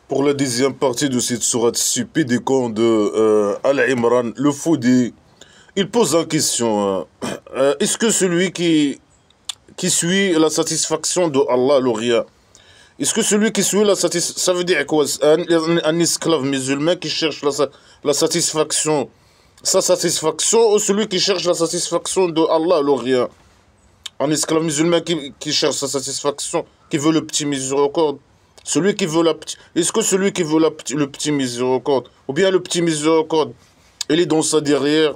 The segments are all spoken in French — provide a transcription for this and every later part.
Pour la deuxième partie de cette sourate stupide et con de Al-Imran, le Foudi, il pose la question, est-ce que celui qui suit la satisfaction de Allah, le Ria, est-ce que celui qui suit la satisfaction, ça veut dire quoi? Un esclave musulman qui cherche la satisfaction, sa satisfaction, ou celui qui cherche la satisfaction de Allah, le Ria? Un esclave musulman qui cherche sa satisfaction, qui veut le petit miséricorde. Celui qui veut la petite... Est-ce que celui qui veut le petit miséricorde, ou bien le petit miséricorde, il est dans sa derrière?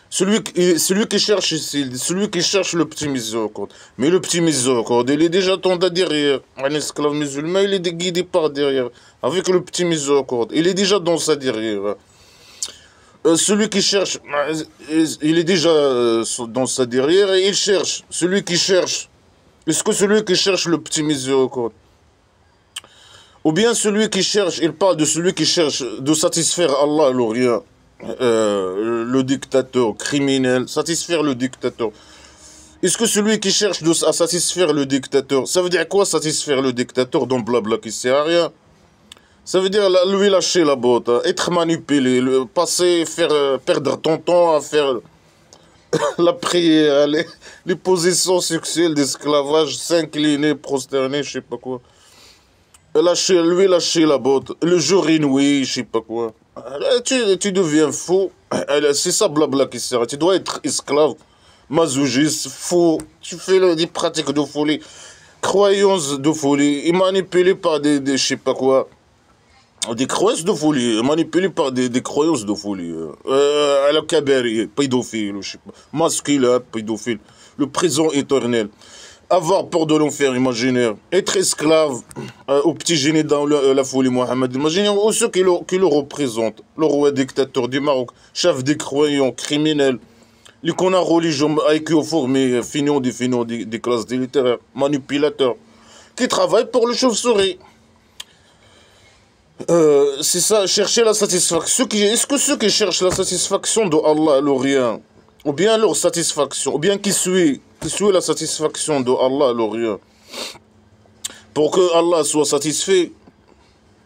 Celui qui cherche ici, celui qui cherche le petit miséricorde. Mais le petit miséricorde, il est déjà dans ta derrière. Un esclave musulman, il est guidé par derrière. Avec le petit miséricorde, il est déjà dans sa derrière. Celui qui cherche, il est déjà dans sa derrière et il cherche. Celui qui cherche, est-ce que celui qui cherche le petit miséricorde? Ou bien celui qui cherche, il parle de celui qui cherche de satisfaire Allah, le Rien, le dictateur criminel, satisfaire le dictateur. Est-ce que celui qui cherche à satisfaire le dictateur, ça veut dire quoi satisfaire le dictateur dans blabla qui sert à rien? Ça veut dire lui lâcher la botte, hein, être manipulé, passer, faire perdre ton temps à faire la prière, les positions sexuelles d'esclavage, s'incliner, prosterner, je sais pas quoi. Lui lâcher la botte, le jour inouï, je sais pas quoi. Tu deviens fou, c'est ça blabla qui sert. Tu dois être esclave, masochiste, fou, tu fais des pratiques de folie, croyances de folie, et manipulé par je sais pas quoi. Des croyances de folie, manipulé par des croyances de folie. À la cabaret, pédophile, je sais pas, masculin, pédophile, le prison éternel. Avoir peur de l'enfer imaginaire, être esclave au petit génie dans la folie Mohammed imaginaire, ou ceux qui le représentent, le roi dictateur du Maroc, chef des croyants, criminels, les connards religieux, IQ formés, finons des classes littéraires, manipulateurs, qui travaillent pour le chauve-souris. C'est ça, chercher la satisfaction. Est-ce que ceux qui cherchent la satisfaction de Allah, le Rien, ou bien leur satisfaction, ou bien qui suit la satisfaction de Allah, le Rien, pour que Allah soit satisfait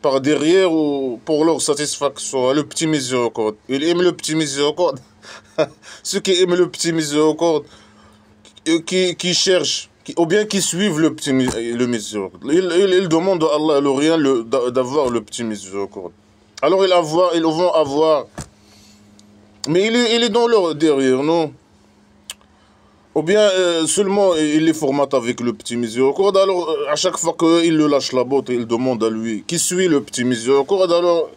par derrière ou pour leur satisfaction, le petit miséricorde. Il aime le petit miséricorde. Ceux qui aiment le petit miséricorde, qui cherchent, ou bien qui suivent le miséricorde. Ils demandent à Allah, le Rien, d'avoir le petit miséricorde. Alors ils vont avoir... Mais il est dans leur derrière, non? Ou bien seulement il les formate avec le petit miséricorde. Alors à chaque fois qu'il le lâche la botte, il demande à lui qui suit le petit miséricorde. Alors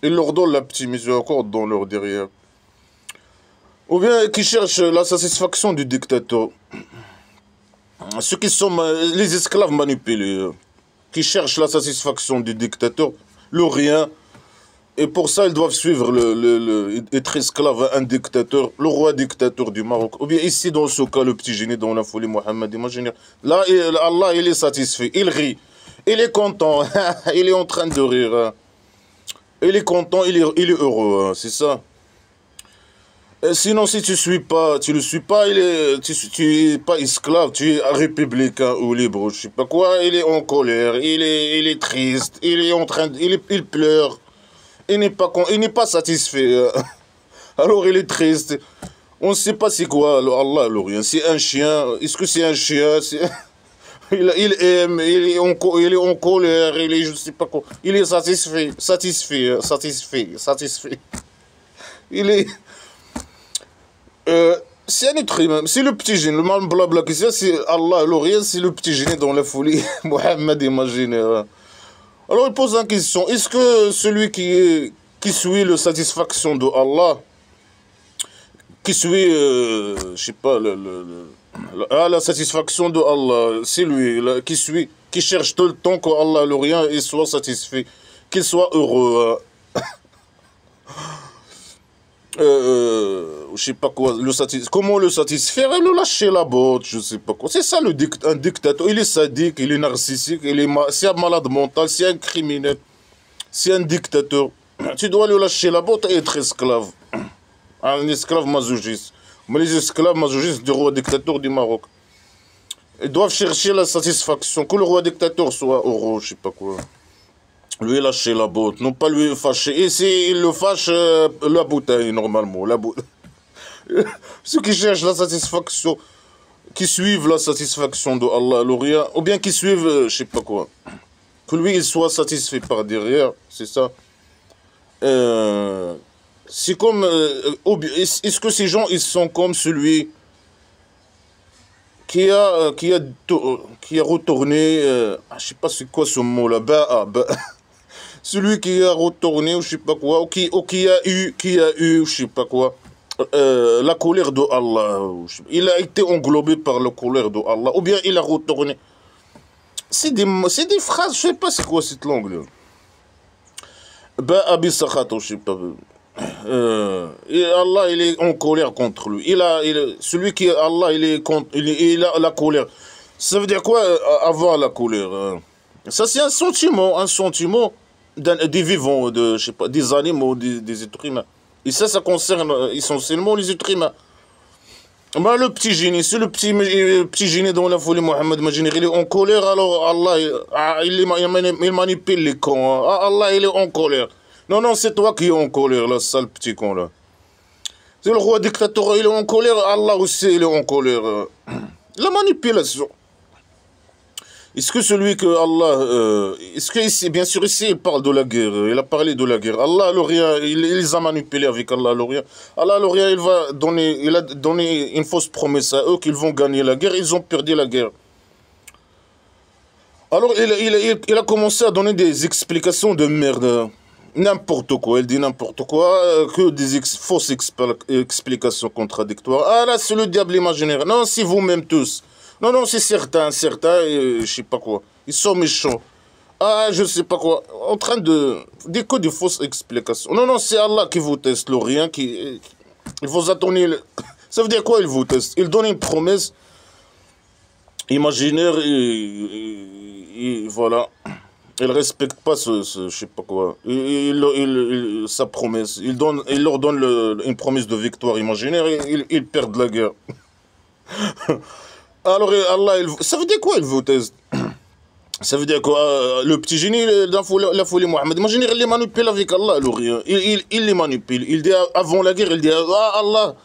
il leur donne la petite miséricorde dans leur derrière. Ou bien qui cherchent la satisfaction du dictateur. Ceux qui sont les esclaves manipulés, qui cherchent la satisfaction du dictateur, le Rien. Et pour ça, ils doivent suivre être esclave à un dictateur, le roi dictateur du Maroc. Ou bien ici, dans ce cas, le petit génie dans la folie Mohammed. Imaginez. Là, Allah, il est satisfait. Il rit. Il est content. Il est en train de rire. Il est content. Il est heureux. C'est ça. Sinon, si tu le suis pas, tu es pas esclave, tu es républicain ou libre, je sais pas quoi. Il est en colère. Il est triste. Il est en train il pleure. Il n'est pas satisfait. Alors il est triste. On ne sait pas c'est quoi, Allah, le Rien. C'est un chien. Est-ce que c'est un chien? Il aime, il est en colère, il est je ne sais pas quoi. Il est satisfait. Il est... c'est un être humain. C'est le petit génie. Le mal blabla qui c'est Allah, le Rien, c'est le petit génie dans la folie. Mohammed, imagine. Alors il pose une question, est-ce que celui qui suit la satisfaction de Allah, qui suit, je sais pas, la satisfaction de Allah, c'est lui qui cherche tout le temps que Allah, le Rien, il soit satisfait, qu'il soit heureux, je sais pas quoi, comment le satisfaire et le lâcher la botte, je sais pas quoi. C'est ça un dictateur, il est sadique, il est narcissique, c'est un malade mental, c'est un criminel, c'est un dictateur. Tu dois le lâcher la botte et être esclave. Un esclave masochiste. Mais les esclaves masochistes du roi dictateur du Maroc, ils doivent chercher la satisfaction, que le roi dictateur soit heureux, je sais pas quoi. lui lâcher la botte, non pas lui fâcher. Et s'il le fâche, la bouteille, normalement. Ceux qui cherchent la satisfaction, qui suivent la satisfaction de Allah, le rien, ou bien qui suivent, je sais pas quoi. Que lui, il soit satisfait par derrière, c'est ça. Euh, c'est comme, est-ce que ces gens, ils sont comme celui qui a retourné, je sais pas c'est quoi ce mot-là, celui qui a retourné ou je sais pas quoi, ou qui a eu, je sais pas quoi, la colère de Allah. Il a été englobé par la colère de Allah, ou bien il a retourné. C'est des phrases, je sais pas c'est quoi cette langue là. Abi Sakhato, je sais pas. Et Allah, il est en colère contre lui. Celui qui est Allah, il est contre, il a la colère. Ça veut dire quoi avoir la colère? Ça, c'est un sentiment des vivants, je sais pas, des animaux, des êtres humains. Et ça concerne essentiellement les êtres humains. Bah, le petit génie, c'est le petit génie dont la folie Mohammed Majini, il est en colère, alors Allah, il manipule les cons. Ah, Allah, il est en colère. Non, non, c'est toi qui es en colère, là, sale petit con, là. C'est le roi dictateur, il est en colère, Allah aussi, il est en colère. La manipulation. Est-ce que celui que Allah... est-ce que ici, bien sûr, ici, il parle de la guerre. Il a parlé de la guerre. Allah, le rien, il les a manipulés avec Allah, le rien. Allah, le rien, il a donné une fausse promesse à eux qu'ils vont gagner la guerre. Ils ont perdu la guerre. Alors, il a commencé à donner des explications de merde. N'importe quoi. Il dit n'importe quoi. Que des fausses explications contradictoires. Ah là, c'est le diable imaginaire. Non, c'est vous-même tous. Non, non, c'est certains, je sais pas quoi. Ils sont méchants. Ah, je sais pas quoi. En train de... Des que des fausses explications. Non, non, c'est Allah qui vous teste, le rien qui... Il vous a donné... Ça veut dire quoi, il vous teste? Il donne une promesse imaginaire et voilà. Il respecte pas je sais pas quoi. Sa promesse. Il leur donne une promesse de victoire imaginaire et ils perdent la guerre. Alors, Allah, ça veut dire quoi, il vous teste? Ça veut dire quoi? Le petit génie, la folie Mohammed, imaginez, il les manipule avec Allah, le rien. Il les manipule. Il dit, avant la guerre, il dit, ah, Allah,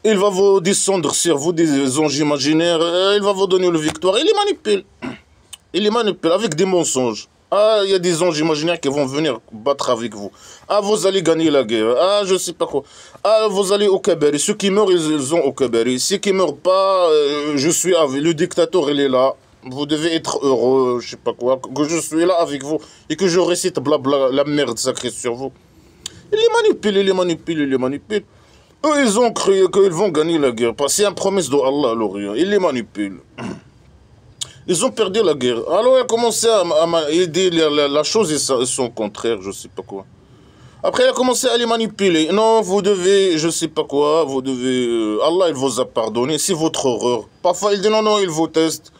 il va vous descendre sur vous des anges imaginaires, il va vous donner la victoire. Il les manipule. Il les manipule avec des mensonges. Ah, il y a des anges imaginaires qui vont venir battre avec vous. Ah, vous allez gagner la guerre. Ah, je sais pas quoi. Ah, vous allez au Kabari. Ceux qui meurent, ils ont au Kabari. Ceux qui meurent pas, je suis avec. Le dictateur, il est là. Vous devez être heureux, je sais pas quoi. Que je suis là avec vous et que je récite blabla, la merde sacrée sur vous. Il les manipule, il les manipule, il les manipule. Eux, ils ont cru qu'ils vont gagner la guerre. Parce que c'est une promesse de Allah, l'Orient. Il les manipule. Ils ont perdu la guerre. Alors, il a commencé à aider la chose et son contraire, je sais pas quoi. Après, il a commencé à les manipuler. Non, vous devez, je sais pas quoi, vous devez... Allah, il vous a pardonné, c'est votre horreur. Parfois, il dit non, non, il vous teste.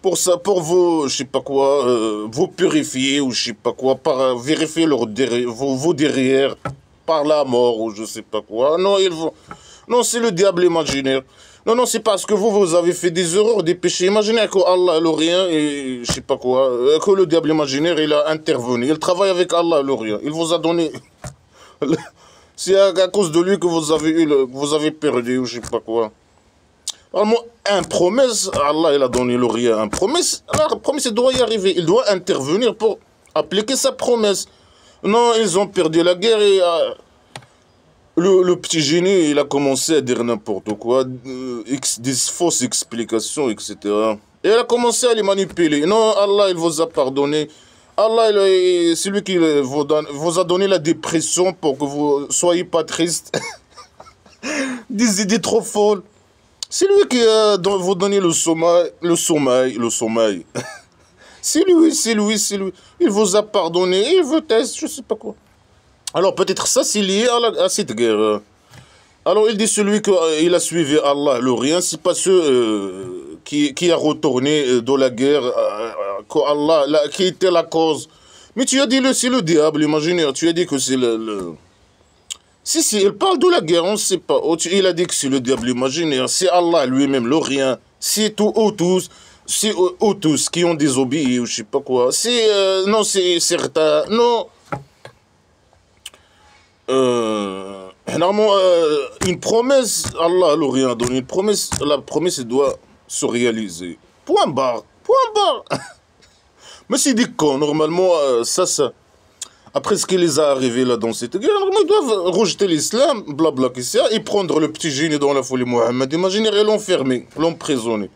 Pour ça, pour vous, je sais pas quoi, vous purifier ou je sais pas quoi, par vérifier vos derrière, par la mort ou je sais pas quoi. Non, non, c'est le diable imaginaire. Non, non, c'est parce que vous avez fait des erreurs, des péchés imaginaires, que Allah, le rien, et je sais pas quoi, que le diable imaginaire, il a intervenu. Il travaille avec Allah, le rien. Il vous a donné... C'est à cause de lui que vous avez perdu, ou je sais pas quoi. Alors, moi, un promesse, Allah, il a donné le rien. Un promesse, la promesse, il doit y arriver. Il doit intervenir pour appliquer sa promesse. Non, ils ont perdu la guerre et... Le petit génie, il a commencé à dire n'importe quoi, des fausses explications, etc. Et il a commencé à les manipuler. Non, Allah, il vous a pardonné. Allah, c'est lui qui vous a donné la dépression pour que vous ne soyez pas triste. Des idées trop folles. C'est lui qui vous donné le sommeil. C'est lui. Il vous a pardonné, il vous teste, je sais pas quoi. Alors peut-être ça c'est lié à cette guerre. Alors il dit celui qui a suivi Allah, le rien, c'est pas ceux qui a retourné de la guerre, que Allah, qui était la cause. Mais tu as dit c'est le diable, imaginaire, tu as dit que c'est Si, il parle de la guerre, on ne sait pas. Il a dit que c'est le diable imaginaire, c'est Allah lui-même, le rien, c'est tout ou tous. c'est eux tous qui ont désobéi ou je sais pas quoi. C'est non, c'est certains. Non. Normalement, une promesse, Allah leur rien donné. Une promesse, la promesse doit se réaliser. Point barre. Point barre. Mais c'est des cons, normalement, ça. Après ce qui les a arrivés là dans cette guerre, ils doivent rejeter l'islam, blabla, et prendre le petit génie dans la folie Mohammed. Imaginez, et l'enfermer, l'emprisonner.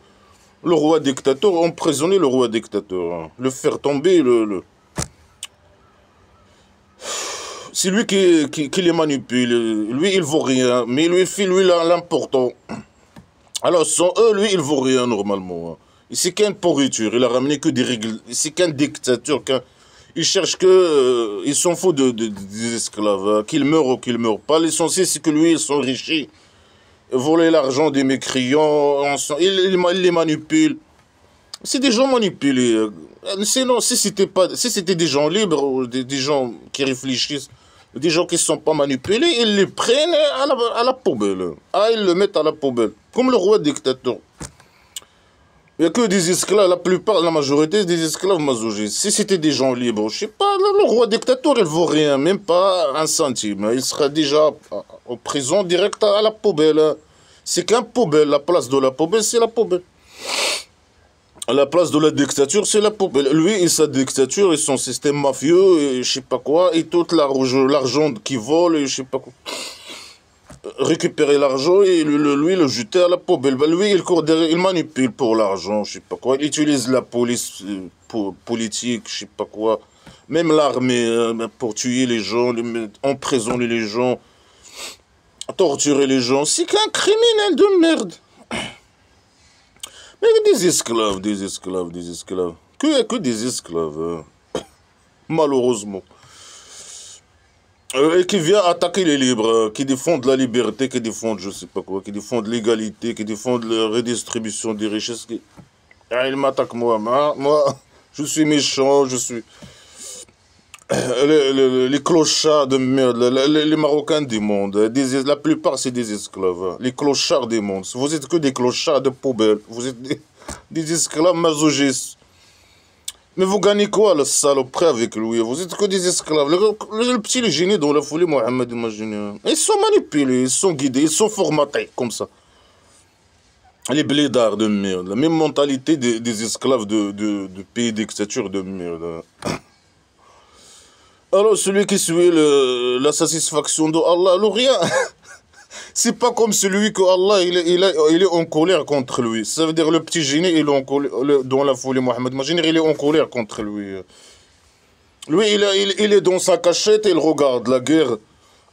Le roi dictateur, emprisonner le roi dictateur. Hein. Le faire tomber, c'est lui qui les manipule. Lui, il vaut rien, mais lui, lui l'important. Alors, sans eux, lui, il vaut rien normalement. Hein. C'est qu'une pourriture, il a ramené que des règles. C'est qu'un dictateur, ils cherchent que. Ils s'en foutent des esclaves. Hein. Qu'ils meurent ou qu'ils meurent pas. L'essentiel, c'est que lui, ils sont riches. Voler l'argent des mécréants. Il les manipule. C'est des gens manipulés. Sinon, si c'était des gens libres, ou des gens qui réfléchissent, des gens qui ne sont pas manipulés, ils les prennent à la poubelle. Ah, ils le mettent à la poubelle. Comme le roi dictateur. Il n'y a que des esclaves, la majorité des esclaves masochistes. Si c'était des gens libres, je sais pas, le roi dictateur, il vaut rien, même pas un centime. Il sera déjà en prison direct à la poubelle. C'est qu'un poubelle, la place de la poubelle, c'est la poubelle. À la place de la dictature, c'est la poubelle. Lui et sa dictature et son système mafieux, et je sais pas quoi, et tout l'argent qui vole, et je sais pas quoi. Récupérer l'argent et lui le jeter à la poubelle. Ben, lui, il court derrière, il manipule pour l'argent, je sais pas quoi. Il utilise la police politique, je sais pas quoi. Même l'armée pour tuer les gens, emprisonner les gens, torturer les gens. C'est qu'un criminel de merde. Mais des esclaves. Que des esclaves. Malheureusement. Et qui vient attaquer les libres, qui défendent la liberté, qui défendent je sais pas quoi, qui défendent l'égalité, qui défendent la redistribution des richesses. Ah, il m'attaque moi. Moi, je suis méchant, je suis... Les clochards de merde, les Marocains du monde, la plupart c'est des esclaves, les clochards du monde. Vous êtes que des clochards de poubelle, vous êtes des esclaves masochistes. Mais vous gagnez quoi, le saloperie avec lui? Vous êtes que des esclaves. Le petit génie dans la folie, Mohamed, imaginez. Ils sont manipulés, ils sont guidés, ils sont formatés comme ça. Les blédards de merde, la même mentalité des esclaves de pays dictature de merde. Alors, celui qui suit la satisfaction de Allah, alors rien. C'est pas comme celui que Allah il est en colère contre lui. Ça veut dire le petit génie, il est en colère, dans la folie Mohammed. Imaginez, il est en colère contre lui. Lui, il est dans sa cachette et il regarde la guerre.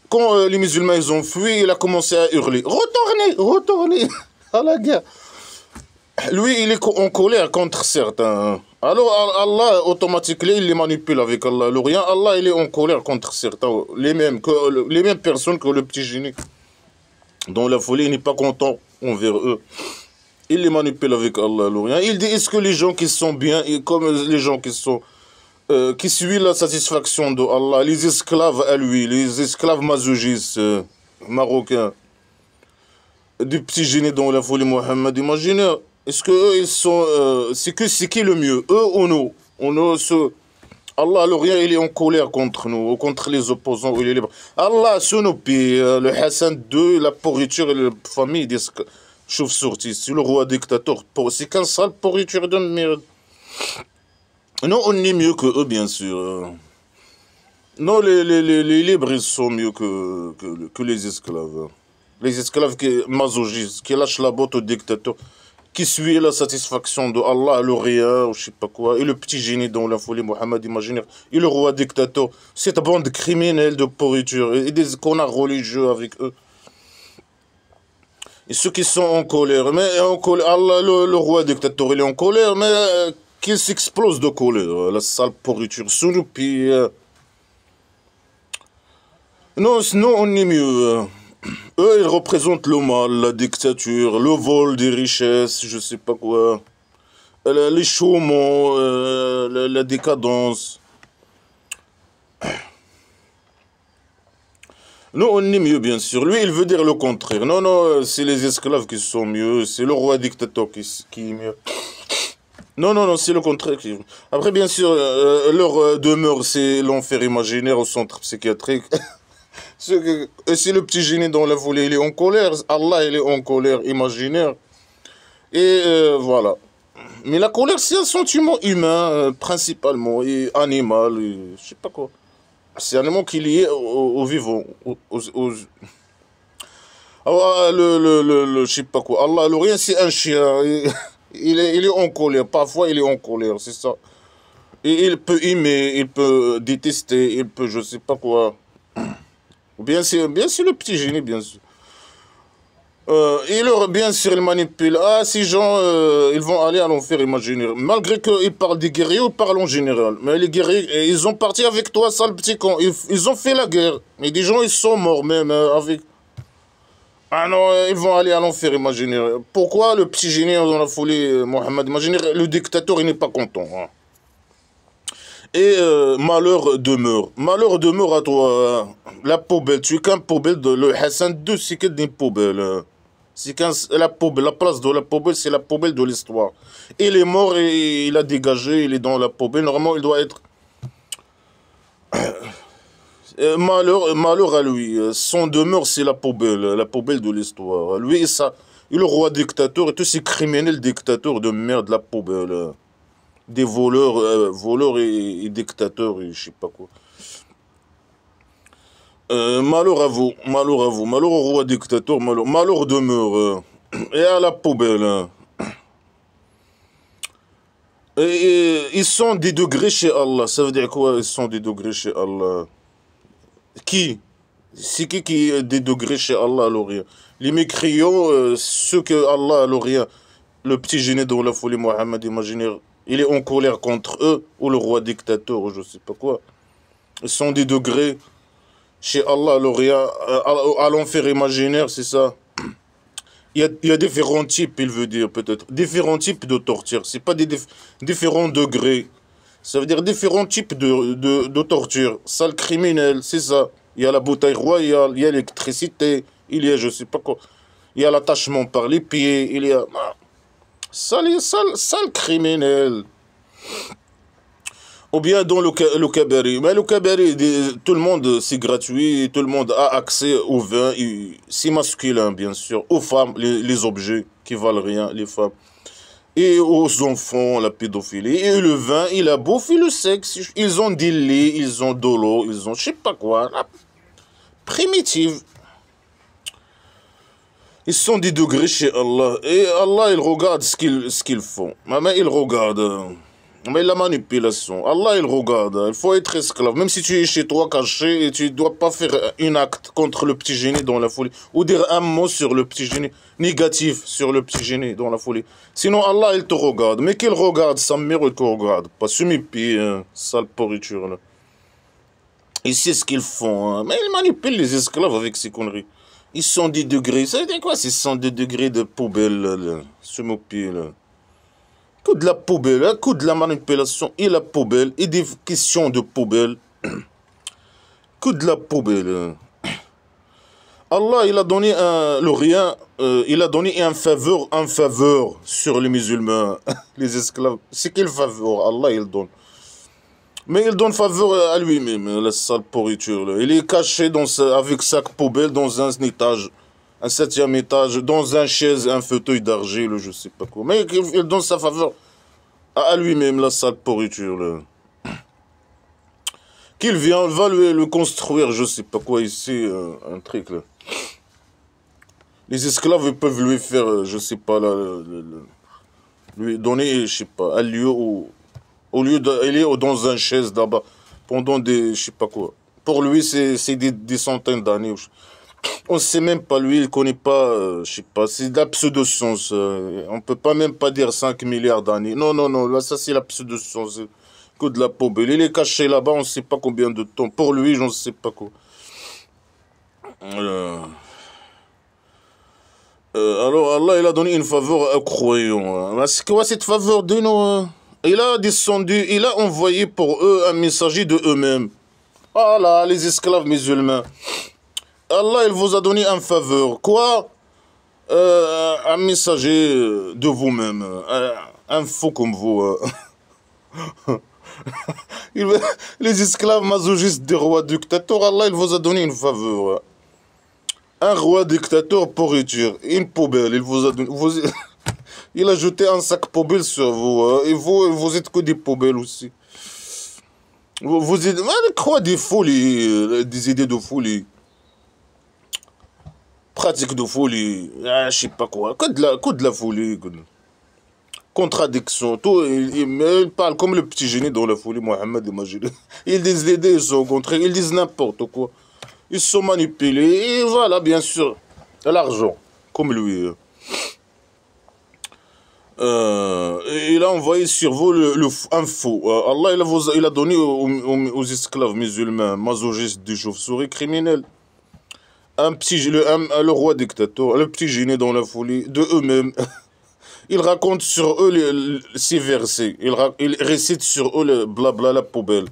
Quand les musulmans ils ont fui, il a commencé à hurler. Retournez à la guerre. Lui, il est en colère contre certains. Alors Allah, automatiquement, il les manipule avec Allah. Le rien, Allah, il est en colère contre certains. Les mêmes personnes que le petit génie. Dans la folie, il n'est pas content envers eux. Il les manipule avec Allah. Le rien. Il dit, est-ce que les gens qui sont bien, et comme les gens qui suivent la satisfaction de Allah, les esclaves à lui, les esclaves masochistes marocains, du petit génie dans la folie Mohammed, imaginez. Est-ce que eux, ils sont... c'est qui le mieux? Eux ou nous? Allah, le rien, il est en colère contre nous, contre les opposants, il est libre. Allah, sur nos pieds, le Hassan II, la pourriture et la famille des chauves-souris, c'est le roi dictateur. C'est qu'un sale pourriture de merde. Non, on est mieux que eux, bien sûr. Non, les libres, ils sont mieux que les esclaves. Les esclaves masochistes, qui lâchent la botte au dictateur. Qui suit la satisfaction de Allah, le rien, ou je sais pas quoi, et le petit génie dans la folie Mohammed, imaginez, et le roi dictateur, cette bande criminelle de pourriture, et des connards religieux avec eux. Et ceux qui sont en colère, mais en colère, Allah, le roi dictateur, il est en colère, mais qu'il s'explose de colère, la sale pourriture, sous nos pieds. Non, sinon on est mieux. Eux, ils représentent le mal, la dictature, le vol des richesses, je sais pas quoi, les chômeurs, la décadence. Nous, on est mieux, bien sûr. Lui, il veut dire le contraire. Non, c'est les esclaves qui sont mieux, c'est le roi dictateur qui est mieux. Non, non, non, c'est le contraire. Après, bien sûr, leur demeure, c'est l'enfer imaginaire au centre psychiatrique. Et si le petit génie dans la folie, il est en colère, Allah, il est en colère imaginaire. Et voilà. Mais la colère, c'est un sentiment humain, principalement, et animal, et je sais pas quoi. C'est un élément qui est lié au vivant. Je sais pas quoi. Allah, le rien, c'est un chien. Il est en colère. Parfois, il est en colère, c'est ça. Et il peut aimer, il peut détester, il peut, je sais pas quoi. Bien sûr, le petit génie, bien sûr. Bien sûr, il manipule. Ah, ces gens, ils vont aller à l'enfer imaginaire. Malgré qu'ils parlent des guerriers, ils parlent en général. Mais les guerriers, ils ont parti avec toi, sale petit con. Ils ont fait la guerre. Et des gens, ils sont morts même avec. Ah non, ils vont aller à l'enfer imaginaire. Pourquoi le petit génie dans la folie, Mohamed imaginaire, le dictateur, il n'est pas content. Hein. Et malheur demeure. Malheur demeure à toi. La poubelle. Tu es qu'un poubelle. Le Hassan II, c'est que des poubelles. C'est qu'un, la poubelle. La place de la poubelle, c'est la poubelle de l'histoire. Il est mort et il a dégagé. Il est dans la poubelle. Normalement, il doit être. Malheur à lui. Son demeure, c'est la poubelle de l'histoire. Lui, ça. Il est le roi dictateur et tous ces criminels dictateurs de merde, la poubelle. Des voleurs, voleurs et dictateurs et je sais pas quoi. Malheur au roi dictateur, malheur demeure. Et à la poubelle. Hein. Ils sont des degrés chez Allah. Ça veut dire quoi, ils sont des degrés chez Allah? Qui? C'est qui est des degrés chez Allah, l'Orient? Les mécréants, ceux que Allah, l'Orient, le petit génie de la folie Mohammed imaginaire, il est en colère contre eux, ou le roi dictateur, ou je sais pas quoi. Ils sont des degrés chez Allah, l'Orient, à l'enfer imaginaire, c'est ça. Il y a différents types, il veut dire peut-être. Différents types de torture. C'est pas des différents degrés. Ça veut dire différents types de torture. Sale criminel, c'est ça. Il y a la bouteille royale, il y a l'électricité, il y a je sais pas quoi. Il y a l'attachement par les pieds, il y a. Sale criminel. Ou bien dans le cabaret. Mais le cabaret, tout le monde, c'est gratuit, tout le monde a accès au vin, c'est masculin, bien sûr, aux femmes, les objets qui valent rien, les femmes, et aux enfants, la pédophilie, et le vin, il a beau fait le sexe, ils ont des lits, ils ont de l'eau, ils ont je sais pas quoi, la primitive. Ils sont des degrés chez Allah, et Allah, il regarde ce qu'ils font. Mais il regarde. Mais la manipulation, Allah il regarde, il faut être esclave, même si tu es chez toi caché et tu ne dois pas faire un acte contre le petit génie dans la folie, ou dire un mot sur le petit génie, négatif sur le petit génie dans la folie. Sinon Allah il te regarde, mais qu'il regarde, sa mère il te regarde, pas sur mes pieds, hein, sale pourriture là. Et c'est ce qu'ils font, hein. Mais ils manipulent les esclaves avec ces conneries. Ils sont des degrés, ça veut dire quoi ces sont des degrés de poubelle là, sur mes pieds là. Que de la poubelle, hein, que de la manipulation et la poubelle, et des questions de poubelle. Que de la poubelle. Hein. Allah, il a donné le rien, il a donné un faveur sur les musulmans, les esclaves. C'est quelle faveur? Allah, il donne. Mais il donne faveur à lui-même, la sale pourriture. Là. Il est caché avec sa poubelle dans un étage. Un septième étage, dans un chaise, un fauteuil d'argile, je sais pas quoi. Mais il donne sa faveur à lui-même, la sale pourriture, là. Qu'il vient, va le construire, je sais pas quoi, ici, un truc, là. Les esclaves, ils peuvent lui faire, je sais pas, là, lui donner, je sais pas, un lieu où, au lieu d'aller dans un chaise là-bas, pendant des, je sais pas quoi. Pour lui, c'est des centaines d'années. On ne sait même pas, lui, il ne connaît pas, je sais pas, c'est de la pseudo-science. On ne peut pas même pas dire 5 milliards d'années. Non, non, non, là, ça c'est la pseudo-science. Que de la poubelle. Il est caché là-bas, on ne sait pas combien de temps. Pour lui, je ne sais pas quoi. Alors, Allah, il a donné une faveur aux croyants. Hein. C'est quoi cette faveur de nous? Hein? Il a descendu, il a envoyé pour eux un messager de eux-mêmes. Voilà, les esclaves musulmans. Allah, il vous a donné une faveur. Quoi? Un messager de vous-même. un faux comme vous. Les esclaves masochistes des rois dictateurs, Allah il vous a donné une faveur. Un roi dictateur pourriture, une poubelle, il vous a donné... il a jeté un sac poubelle sur vous. Et vous êtes que des poubelles aussi. Vous êtes... quoi des folies, des idées de folie. Pratique de folie. Ah, je sais pas quoi. Que de la folie. Contradiction. Tout, il parle comme le petit génie dans la folie, Mohamed, imagine. Ils disent les idées, ils sont au contraire. Ils disent n'importe quoi. Ils sont manipulés. Et voilà, bien sûr. L'argent. Comme lui. Il a envoyé sur vous un faux. Allah il a donné aux esclaves musulmans, masochistes des chauves-souris criminels. Le roi dictateur, le petit génie dans la folie de eux-mêmes. Il raconte sur eux ces versets. Il récite sur eux le blabla, la poubelle.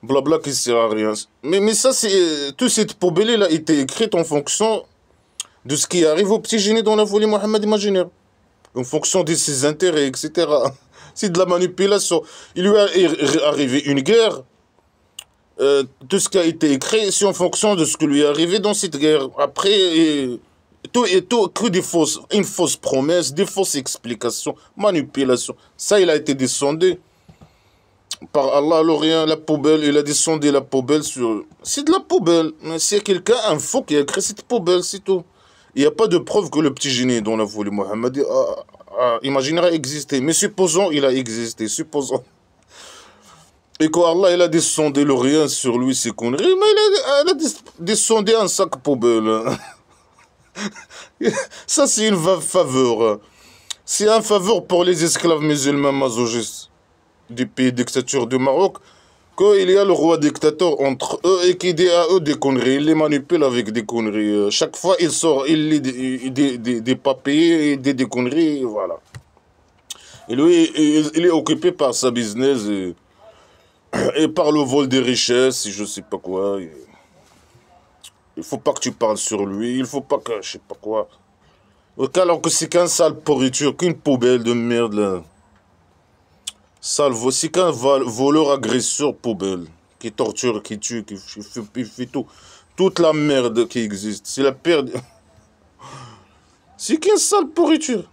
Blabla qui sert à rien. Mais ça, toute cette poubelle a été écrite en fonction de ce qui arrive au petit génie dans la folie Mohamed imaginaire. En fonction de ses intérêts, etc. C'est de la manipulation. Il lui est arrivé une guerre. Tout ce qui a été écrit, c'est en fonction de ce qui lui est arrivé dans cette guerre. Après, que une fausse promesse, des fausses explications, manipulation. Ça, il a été descendu par Allah, l'Orient, la poubelle. Il a descendu la poubelle sur... C'est de la poubelle. C'est quelqu'un, un faux qui a écrit cette poubelle, c'est tout. Il n'y a pas de preuve que le petit génie dont la folie Mohammed imaginaire a existé. Mais supposons il a existé, supposons. Et qu'Allah il a descendu le rien sur lui, ses conneries, mais il a descendu un sac poubelle. Ça, c'est une faveur. C'est une faveur pour les esclaves musulmans masochistes du pays dictature du Maroc, qu'il y a le roi dictateur entre eux et qui dit à eux des conneries. Il les manipule avec des conneries. Chaque fois, il sort, il lit des papiers et des conneries, et voilà. Et lui, il est occupé par sa business et par le vol des richesses, et je sais pas quoi. Il faut pas que tu parles sur lui, il faut pas que, je sais pas quoi. Alors que c'est qu'un sale pourriture, qu'une poubelle de merde, là. Salvo, c'est qu'un voleur, agresseur, poubelle, qui torture, qui tue, qui fait tout. Toute la merde qui existe. C'est la perte. C'est qu'une sale pourriture.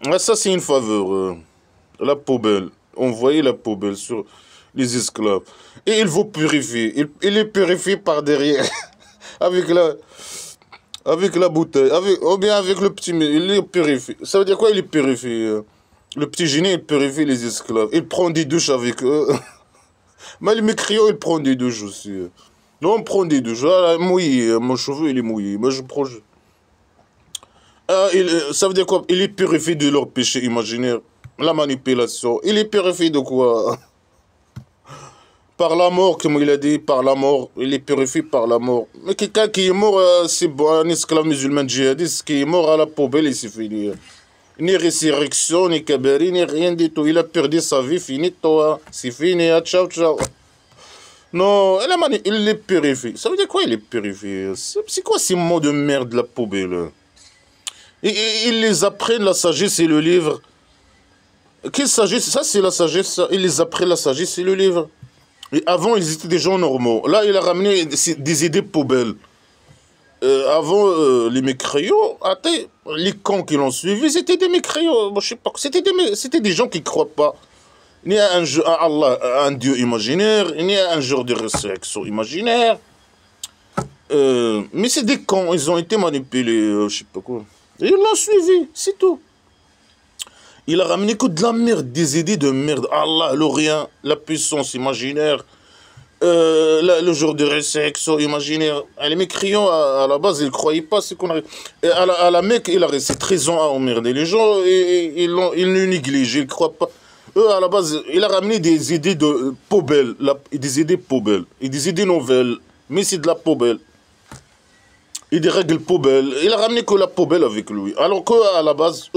Ah, ça, c'est une faveur. La poubelle. Envoyer la poubelle sur les esclaves. Et il vous purifie. Il les purifie par derrière. avec la bouteille. Ou bien avec le petit... Il les purifie. Ça veut dire quoi, il les purifie? Le petit génie, il purifie les esclaves. Il prend des douches avec eux. Mais les mécriaux, ils prennent des douches aussi. Nous, on prend des douches. Ah, mouillé. Mon cheveu, il est mouillé. Moi, je prends... ça veut dire quoi? Il les purifie de leur péché imaginaire. La manipulation. Il les purifie de quoi? Par la mort, comme il a dit, par la mort. Il les purifie par la mort. Mais quelqu'un qui est mort, c'est un esclave musulman djihadiste qui est mort à la poubelle, il s'est fini. Ni résurrection, ni kabari, ni rien du tout. Il a perdu sa vie, fini toi. C'est fini, ciao, ciao. Non, il les purifie. Ça veut dire quoi, il les purifie? C'est quoi ces mots de merde, la poubelle? Ils les apprennent, la sagesse et le livre. Quelle sagesse? Ça, c'est la sagesse. Ça. Ils les apprennent, la sagesse et le livre. Et avant, ils étaient des gens normaux. Là, il a ramené des idées poubelles. Avant, les mécréaux, les cons qui l'ont suivi, c'était des mécréaux. Bon, je sais pas. C'était des gens qui ne croient pas ni à Allah, à un Dieu imaginaire, ni à un jour de résurrection imaginaire. Mais c'est des cons. Ils ont été manipulés, je sais pas quoi. Et ils l'ont suivi, c'est tout. Il a ramené que de la merde, des idées de merde. Allah, le rien, la puissance imaginaire, le jour de résurrection imaginaire. Les mécréants, à la base, ils ne croyaient pas ce qu'on a... À la Mecque, il a resté 13 ans à emmerder les gens et ils le négligent, ils ne croient pas. Eux, à la base, il a ramené des idées de poubelle, des idées poubelles, et des idées nouvelles, mais c'est de la poubelle. Et des règles poubelles. Il a ramené que la poubelle avec lui. Alors qu'eux, à la base,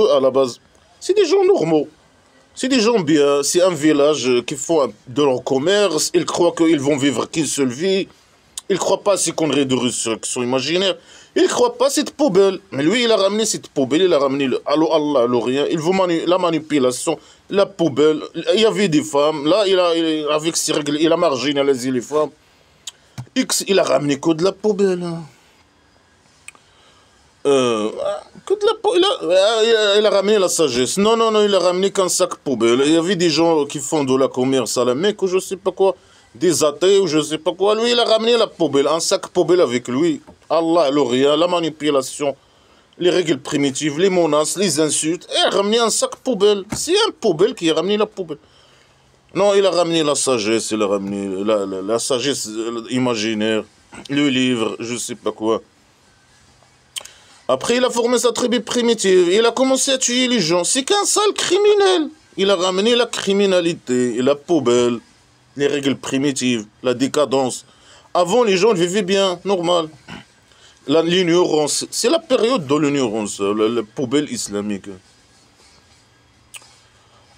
c'est des gens normaux. C'est des gens bien. C'est un village qui font de leur commerce. Ils croient qu'ils vont vivre qu'une seule vie. Ils ne croient pas à ces conneries de résurrection imaginaire. Il ne croit pas cette poubelle. Mais lui, il a ramené cette poubelle, il a ramené Allo Allah, rien. Il veut la manipulation, la poubelle. Il y avait des femmes. Là, avec ses règles, il a marginalisé les femmes. X, il a ramené que de la poubelle. Que de la poubelle. Il a ramené la sagesse. Non, non, non, il a ramené qu'un sac poubelle. Il y avait des gens qui font de la commerce à la Mecque ou je sais pas quoi. Des athées ou je sais pas quoi. Lui, il a ramené la poubelle, un sac poubelle avec lui. Allah, le rien, la manipulation, les règles primitives, les menaces, les insultes. Il a ramené un sac poubelle. C'est un poubelle qui a ramené la poubelle. Non, il a ramené la sagesse, il a ramené la sagesse imaginaire, le livre, je sais pas quoi. Après, il a formé sa tribu primitive. Il a commencé à tuer les gens. C'est qu'un sale criminel. Il a ramené la criminalité et la poubelle. Les règles primitives, la décadence. Avant, les gens vivaient bien, normal. L'ignorance, c'est la période de l'ignorance, la poubelle islamique.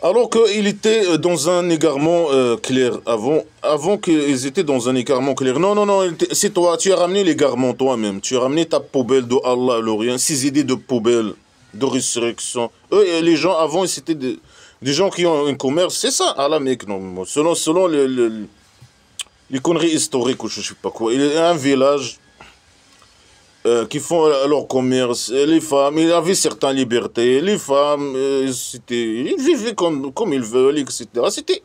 Alors qu'ils étaient dans un égarement clair, avant qu'ils étaient dans un égarement clair. Non, non, non, c'est toi, tu as ramené l'égarement toi-même. Tu as ramené ta poubelle de Allah, l'Orient, ces idées de poubelle, de résurrection. Eux, les gens avant, c'était des gens qui ont un commerce, c'est ça, à la Mecque, non, selon les conneries historiques ou je sais pas quoi. Il y a un village qui font leur commerce, les femmes, il y avait certaines libertés, les femmes, ils vivaient comme ils veulent, etc. C'était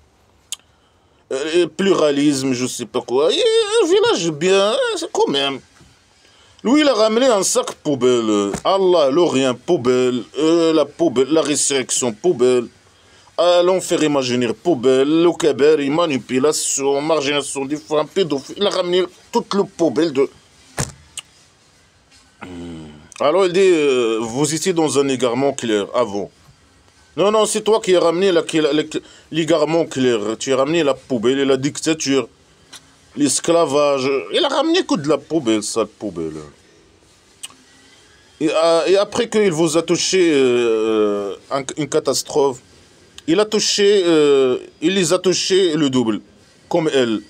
pluralisme, je sais pas quoi. Et un village bien, quand même. Lui, il a ramené un sac poubelle. Allah, l'Orient, poubelle, la poubelle, la résurrection, poubelle. L'enfer imaginaire, poubelle, le kabari, manipulation, margination des femmes, pédophiles. Il a ramené toute le poubelle de... Alors il dit, vous étiez dans un égarement clair avant. Non, non, c'est toi qui as ramené l'égarement clair. Tu as ramené la poubelle et la dictature, l'esclavage. Il a ramené que de la poubelle, sale poubelle. Et après qu'il vous a touché une catastrophe, il les a touchés le double, comme elle.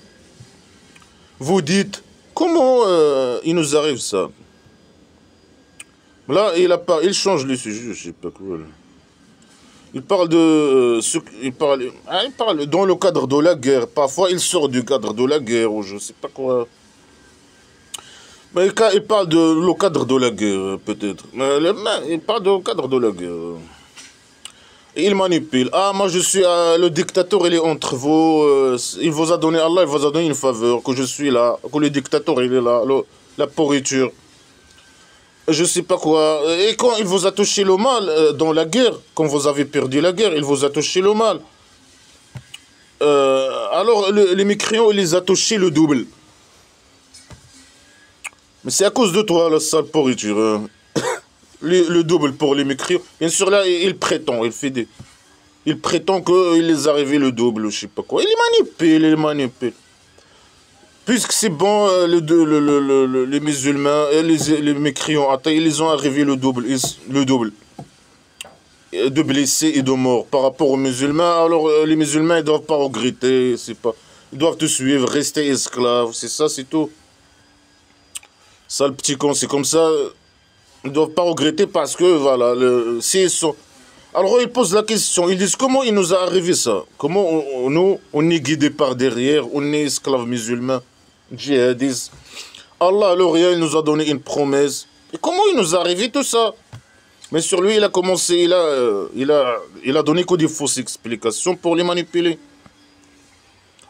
Vous dites, comment il nous arrive ça? Là, il change le sujet, je sais pas quoi. Là. Il parle de... il parle dans le cadre de la guerre. Parfois, il sort du cadre de la guerre, ou je sais pas quoi. Mais il parle de le cadre de la guerre, peut-être. Mais il parle du cadre de la guerre. Et il manipule. Ah, moi, je suis... le dictateur, il est entre vous. Il vous a donné... Allah, il vous a donné une faveur. Que je suis là. Que le dictateur, il est là. La pourriture. Je sais pas quoi. Et quand il vous a touché le mal dans la guerre, quand vous avez perdu la guerre, il vous a touché le mal. Alors les mécréants, il les a touchés le double. Mais c'est à cause de toi, la sale pourriture. Hein. Le double pour les mécréants. Bien sûr, là, il prétend, il prétend qu'il les a arrivés le double, je sais pas quoi. Il manipule. Puisque c'est bon, les musulmans, les mécréants athées, ils les ont arrivé le double de blessés et de morts par rapport aux musulmans. Alors les musulmans, ils ne doivent pas regretter, ils doivent te suivre, rester esclaves, c'est ça, c'est tout. Ça, le petit con, c'est comme ça. Ils ne doivent pas regretter parce que, voilà, s'ils sont... Alors ils posent la question, ils disent comment il nous a arrivé ça? Comment on est guidé par derrière, on est esclaves musulmans? Djihadistes. Allah, l'Orient, il nous a donné une promesse. Et comment il nous a arrivé tout ça? Mais sur lui, il a commencé, il a donné que des fausses explications pour les manipuler.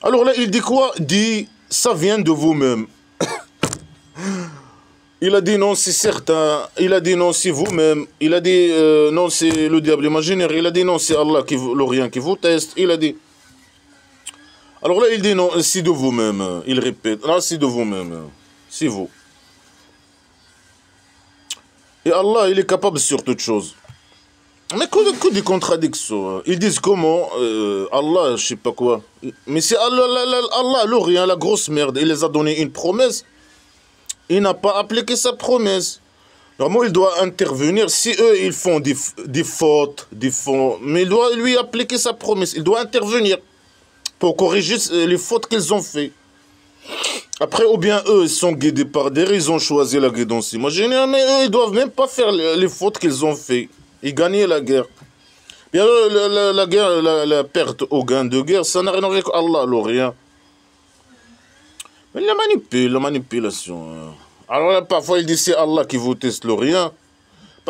Alors là, il dit quoi? Il dit, ça vient de vous-même. Il a dit non, c'est certain. Il a dit non, c'est vous-même. Il a dit non, c'est le diable imaginaire. Il a dit non, c'est Allah, l'Orient qui vous teste. Il a dit... Alors là, il dit non, c'est de vous-même. Il répète, non, c'est de vous-même. C'est vous. Et Allah, il est capable sur toute chose. Mais que des contradictions. Ils disent comment Allah, je sais pas quoi. Mais c'est Allah, l'Orient, la grosse merde. Il les a donné une promesse. Il n'a pas appliqué sa promesse. Normalement, il doit intervenir. Si eux, ils font des fautes, mais il doit lui appliquer sa promesse. Il doit intervenir pour corriger les fautes qu'ils ont faites. Après, ou bien eux, ils sont guidés par des raisons, ils ont choisi la guidance imaginaire, mais eux, ils doivent même pas faire les fautes qu'ils ont fait. Ils gagnaient la guerre. Bien, la guerre, la perte au gain de guerre, ça n'a rien à voir avec Allah, alors rien. Mais la manipulation. Alors là, parfois, il dit c'est Allah qui vous teste le rien.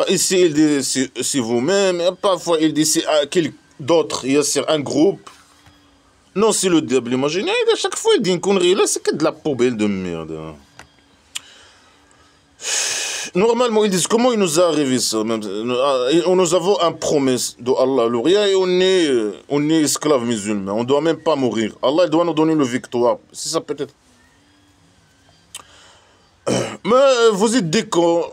Ici, il dit c'est vous-même. Parfois, il dit c'est d'autres. Il y a un groupe. Non, c'est le diable imaginaire. À chaque fois, il dit une connerie. Là, c'est que de la poubelle de merde. Normalement, ils disent comment il nous a arrivé ça. Nous avons une promesse de Allah, le rien, et on est esclaves musulmans. On ne doit même pas mourir. Allah il doit nous donner la victoire. C'est ça peut-être. Mais vous êtes des cons.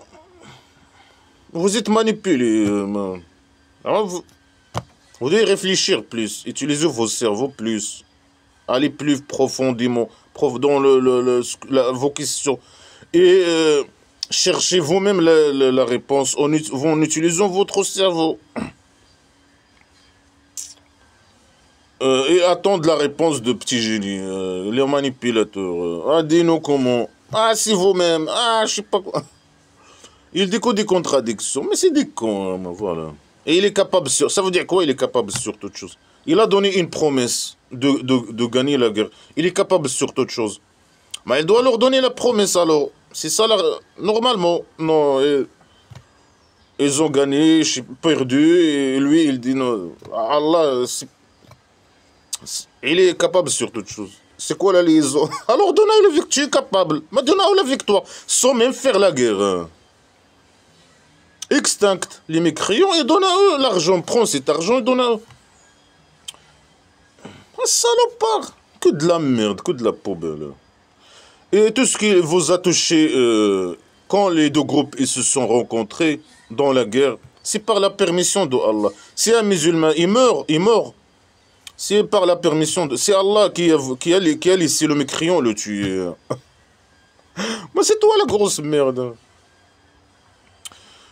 Vous êtes manipulés. Alors, vous devez réfléchir plus. Utilisez vos cerveaux plus. Allez plus profondément dans vos questions. Et cherchez vous-même la réponse en utilisant votre cerveau. Et attendre la réponse de petits génies. Les manipulateurs. Ah, dis-nous comment. Ah, c'est vous-même. Ah, je sais pas quoi. Il dit que des contradictions. Mais c'est des cons, voilà. Et il est capable sur... Ça veut dire quoi? Il est capable sur toute chose. Il a donné une promesse de gagner la guerre. Il est capable sur toute chose. Mais il doit leur donner la promesse alors. C'est ça, normalement. Non, ils ont gagné, je suis perdu. Et lui, il dit non. Allah, il est capable sur toute chose. C'est quoi la liaison? Alors donnez-lui la victoire, tu es capable. Mais donnez-lui la victoire, sans même faire la guerre. Extincte les mécréants et donne à eux l'argent. Prends cet argent et donne à eux. Un salopard. Que de la merde, que de la poubelle. Et tout ce qui vous a touché quand les deux groupes ils se sont rencontrés dans la guerre, c'est par la permission de Allah. Si un musulman il meurt. C'est par la permission de... C'est Allah qui a laissé le mécréant le tuer. Mais c'est toi la grosse merde.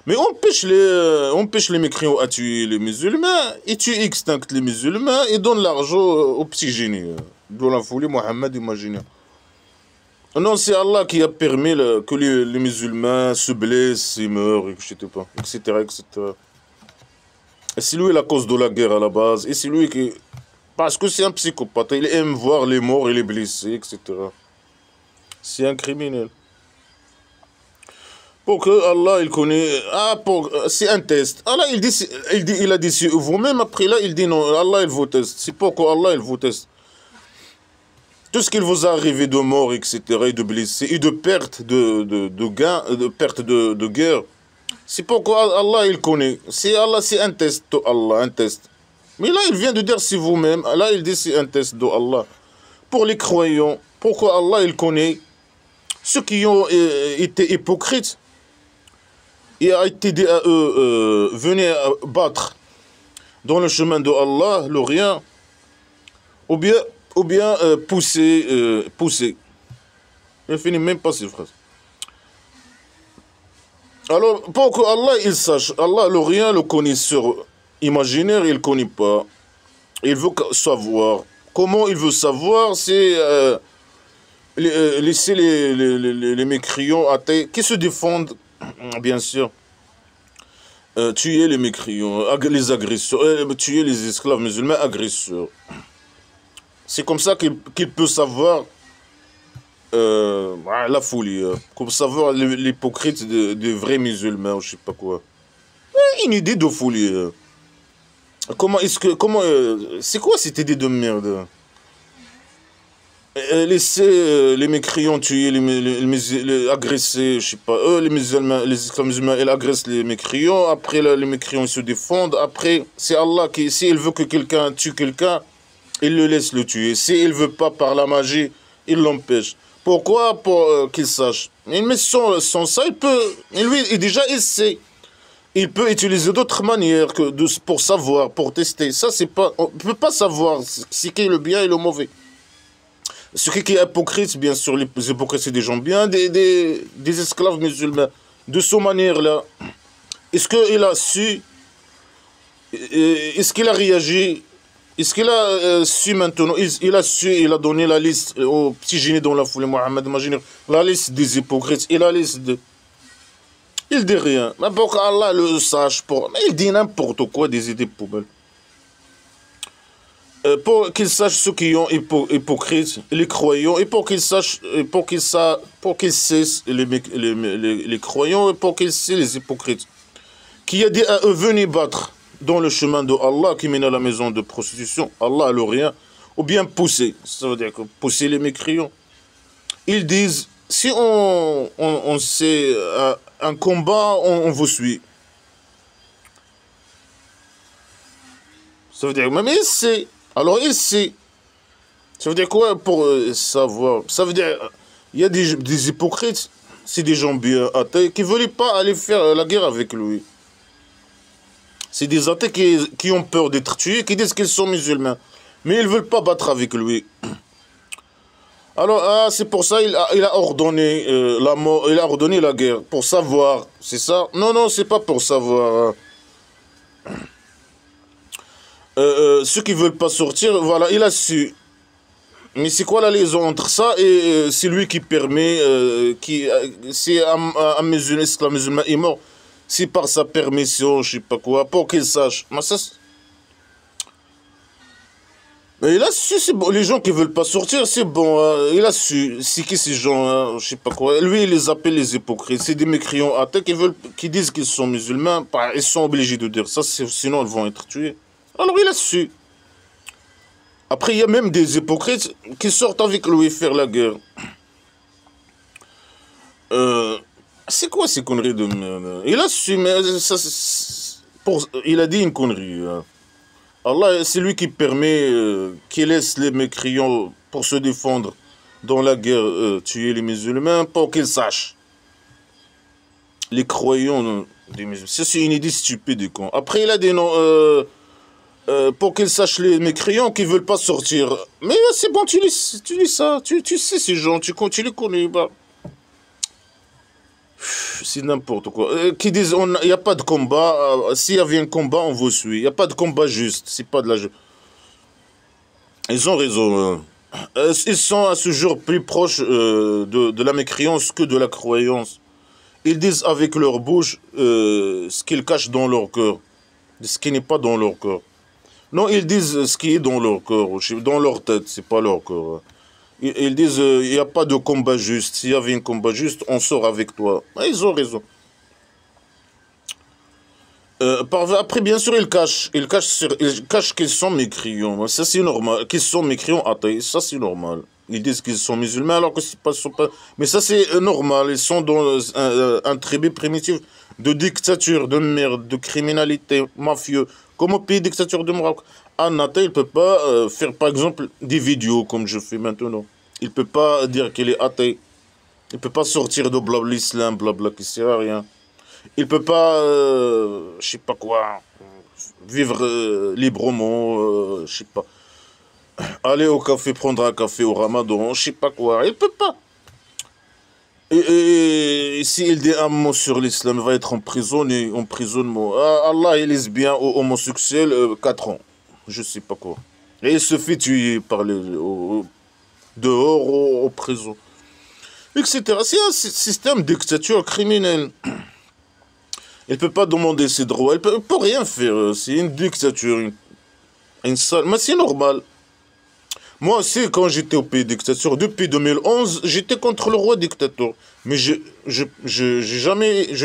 Mais empêche les mécréants à tuer les musulmans, et tu extinctes les musulmans, et donne l'argent aux petits génies. Dans la folie, Mohammed, imaginez. Non, c'est Allah qui a permis que les musulmans se blessent, ils meurent, etc. etc. Et c'est lui la cause de la guerre à la base, et c'est lui qui... Parce que c'est un psychopathe, il aime voir les morts et les blessés, etc. C'est un criminel. Pour que Allah, il connaît... Ah, c'est un test. Allah, il a dit, c'est vous-même. Après là, il dit non, Allah, il vous teste. C'est pourquoi Allah, il vous teste. Tout ce qu'il vous a arrivé de mort, etc., et de blessés, et de perte de gain, de perte de guerre, c'est pourquoi Allah, il connaît. C'est Allah, c'est un test de Allah, un test. Mais là, il vient de dire c'est vous-même. Là, il dit c'est un test de Allah. Pour les croyants, pourquoi Allah, il connaît ceux qui ont été hypocrites. Il a été dit à eux, venez battre dans le chemin de Allah, le rien, ou bien pousser. Il ne finit même pas ces phrases. Alors, pour que Allah il sache, Allah le rien le connaît sur imaginaire, il ne connaît pas. Il veut savoir. Comment il veut savoir? C'est laisser les mécréants athées qui se défendent, bien sûr. Tuer les mécréants, les agresseurs, tuer les esclaves musulmans agresseurs. C'est comme ça qu'il peut savoir la folie, comme savoir l'hypocrite des vrais musulmans, je sais pas quoi. Une idée de folie. C'est quoi cette idée de merde? Laisser les mécréants tuer, agresser, je sais pas, les esclaves musulmans, ils agressent les mécréants, après les mécréants ils se défendent, après c'est Allah qui, s'il veut que quelqu'un tue quelqu'un, il le laisse le tuer, s'il veut pas par la magie, il l'empêche. Pourquoi? Pour qu'il sache. Mais sans ça, déjà il sait. Il peut utiliser d'autres manières pour savoir, pour tester. Ça, c'est pas, on ne peut pas savoir ce qui est le bien et le mauvais. Ce qui est hypocrite, bien sûr, les hypocrites, c'est des gens bien, des esclaves musulmans. De cette manière-là, est-ce qu'il a su, est-ce qu'il a réagi Est-ce qu'il a su maintenant, il a su, il a donné la liste au petit génie dans la foulée, Mohamed, imaginez, la liste des hypocrites, et la liste de... Il dit rien. Mais pour qu'Allah le sache, mais il dit n'importe quoi des idées poubelles. Pour qu'ils sachent ceux qui ont hypocrites, les croyants, et pour qu'ils sachent, pour qu'ils cessent les croyants, et pour qu'ils cessent les hypocrites. Qui a dit à eux, venez battre dans le chemin de Allah qui mène à la maison de prostitution, Allah le rien, ou bien pousser, ça veut dire que pousser les mécréants. Ils disent, si on sait un combat, on vous suit. Ça veut dire, même il sait. Alors il sait. Ça veut dire quoi pour savoir? Ça veut dire, il y a des hypocrites, c'est des gens bien athées qui ne veulent pas aller faire la guerre avec lui. C'est des athées qui ont peur d'être tués, qui disent qu'ils sont musulmans. Mais ils ne veulent pas battre avec lui. Alors, c'est pour ça qu'il a ordonné la mort, il a ordonné la guerre, pour savoir, c'est ça? Non, non, c'est pas pour savoir. Ceux qui ne veulent pas sortir, voilà, il a su. Mais c'est quoi la liaison entre ça et c'est lui qui permet, si un musulman, un musulman est mort, c'est par sa permission, je sais pas quoi, pour qu'il sache. Mais ça, mais il a su, c'est bon. Les gens qui veulent pas sortir, c'est bon. Il a su. C'est qui ces gens, je sais pas quoi. Lui, il les appelle les hypocrites. C'est des mécréants athées qui disent qu'ils sont musulmans. Ils sont obligés de dire ça, sinon ils vont être tués. Alors il a su. Après, il y a même des hypocrites qui sortent avec lui faire la guerre. C'est quoi ces conneries de merde? Il a su, mais ça, il a dit une connerie. Allah, c'est lui qui permet, qui laisse les mécréants pour se défendre dans la guerre, tuer les musulmans, pour qu'ils sachent. Les croyants des musulmans. Ça, c'est une idée stupide et con. Après, il a des noms... pour qu'ils sachent les mécréants qui ne veulent pas sortir. Mais c'est bon, tu lis ça, tu sais ces gens, tu les connais. Bah. C'est n'importe quoi. Qui disent il n'y a pas de combat, s'il y avait un combat, on vous suit. Il n'y a pas de combat juste, c'est pas de la... Ils ont raison. Ils sont à ce jour plus proches de la mécréance que de la croyance. Ils disent avec leur bouche ce qu'ils cachent dans leur cœur, ce qui n'est pas dans leur cœur. Non, ils disent ce qui est dans leur cœur, dans leur tête, c'est pas leur cœur. Ils disent il n'y a pas de combat juste. S'il y avait un combat juste, on sort avec toi. Ils ont raison. Après, bien sûr, ils cachent qu'ils sont mécréants. Ça, c'est normal. Qu'ils sont mécréants athées, ça, c'est normal. Ils disent qu'ils sont musulmans alors que ce ne sont pas... Mais ça, c'est normal. Ils sont dans un tribu primitif de dictature, de merde, de criminalité, mafieux. Comme au pays dictature de Maroc. Un athée, il ne peut pas faire, par exemple, des vidéos comme je fais maintenant. Il ne peut pas dire qu'il est athée. Il ne peut pas sortir de blabla l'islam, blabla qui ne sert à rien. Il ne peut pas, je sais pas quoi, vivre librement, je sais pas. Aller au café, prendre un café au ramadan, je sais pas quoi. Il ne peut pas. Et s'il dit un mot sur l'islam, il va être emprisonné, emprisonnement. Allah, il laisse bien aux homosexuels 4 ans. Je sais pas quoi. Et il se fait tuer par dehors, aux prisons. Etc. C'est un système de dictature criminelle. Il ne peut pas demander ses droits. Il ne peut rien faire. C'est une dictature. Une salle. Mais c'est normal. Moi aussi, quand j'étais au pays dictature, depuis 2011, j'étais contre le roi dictateur. Mais je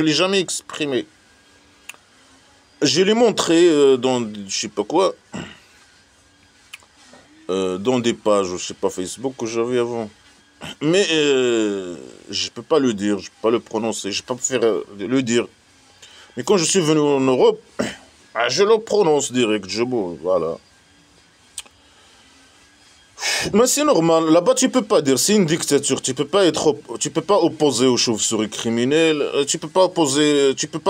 l'ai jamais exprimé. Je l'ai montré dans, je sais pas quoi, dans des pages, je sais pas, Facebook que j'avais avant. Mais je peux pas le dire, je peux pas le prononcer, je peux pas faire le dire. Mais quand je suis venu en Europe, je le prononce direct, voilà. Mais c'est normal, là-bas tu peux pas dire, c'est une dictature, tu peux pas opposer aux chauves-souris criminels, tu peux pas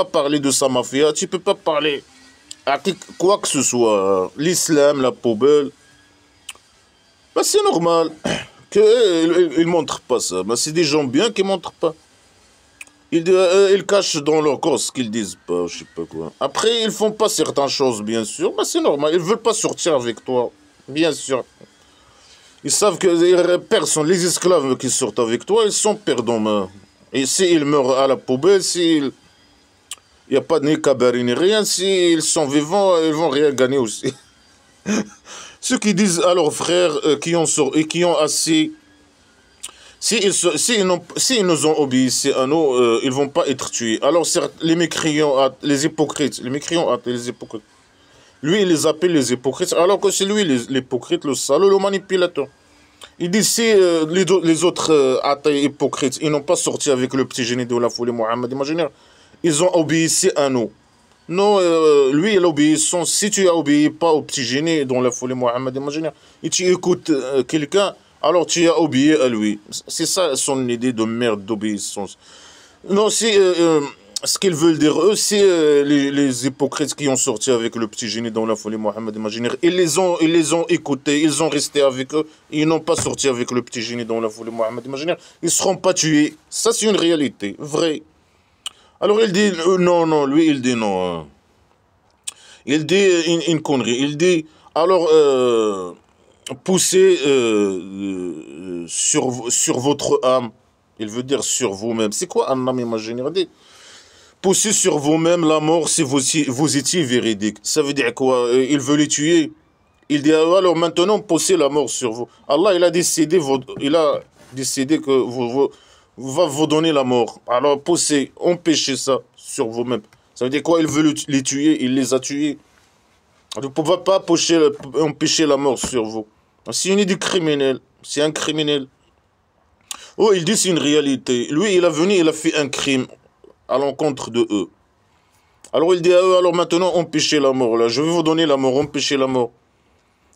parler de sa mafia, tu peux pas parler à quoi que ce soit, l'islam, la poubelle. Ben, c'est normal qu'ils ne montrent pas ça, ben, c'est des gens bien qui ne montrent pas. Ils cachent dans leur corps ce qu'ils disent pas, je sais pas quoi. Après, ils font pas certaines choses, bien sûr, mais c'est normal. Ils veulent pas sortir avec toi, bien sûr. Ils savent que personne, les esclaves qui sortent avec toi, ils sont perdants. Et s'ils meurent à la poubelle, s'il n'y a pas de ni cabaret ni rien, s'ils sont vivants, ils vont rien gagner aussi. Ceux qui disent à leurs frères qui ont assez, s'ils nous ont obéissé à nous, ils vont pas être tués. Alors certes, les mécréants, les hypocrites, les hypocrites. Lui, il les appelle les hypocrites, alors que c'est lui l'hypocrite, le salaud, le manipulateur. Il dit si les autres athées hypocrites, ils n'ont pas sorti avec le petit génie de la folie Mohammed imaginaire, ils ont obéissé à nous. Non, lui, il obéit. Si tu n'obéis pas au petit génie dans la folie Mohammed imaginaire, et tu écoutes quelqu'un, alors tu as obéi à lui. C'est ça son idée de merde d'obéissance. Non, ce qu'ils veulent dire, eux, c'est les hypocrites qui ont sorti avec le petit génie dans la folie Mohammed imaginaire. Ils les ont écoutés, ils ont resté avec eux, ils n'ont pas sorti avec le petit génie dans la folie Mohammed imaginaire. Ils ne seront pas tués. Ça, c'est une réalité, vraie. Alors il dit, non, non, lui, il dit non. Il dit une connerie. Il dit, alors, poussez sur votre âme. Il veut dire sur vous-même. C'est quoi un âme imaginaire? Il dit, poussez sur vous-même la mort si vous étiez véridique. Ça veut dire quoi? Il veut les tuer. Il dit, alors maintenant, poussez la mort sur vous. Allah, il a décidé que va vous donner la mort. Alors poussez, empêchez ça sur vous-même. Ça veut dire quoi? Il veut les tuer, il les a tués. Vous ne pouvez pas empêcher la mort sur vous. C'est une idée criminelle. C'est un criminel. Oh, il dit c'est une réalité. Lui, il a fait un crime à l'encontre de eux. Alors il dit à eux, alors maintenant, empêchez la mort. Là. Je vais vous donner la mort, empêchez la mort.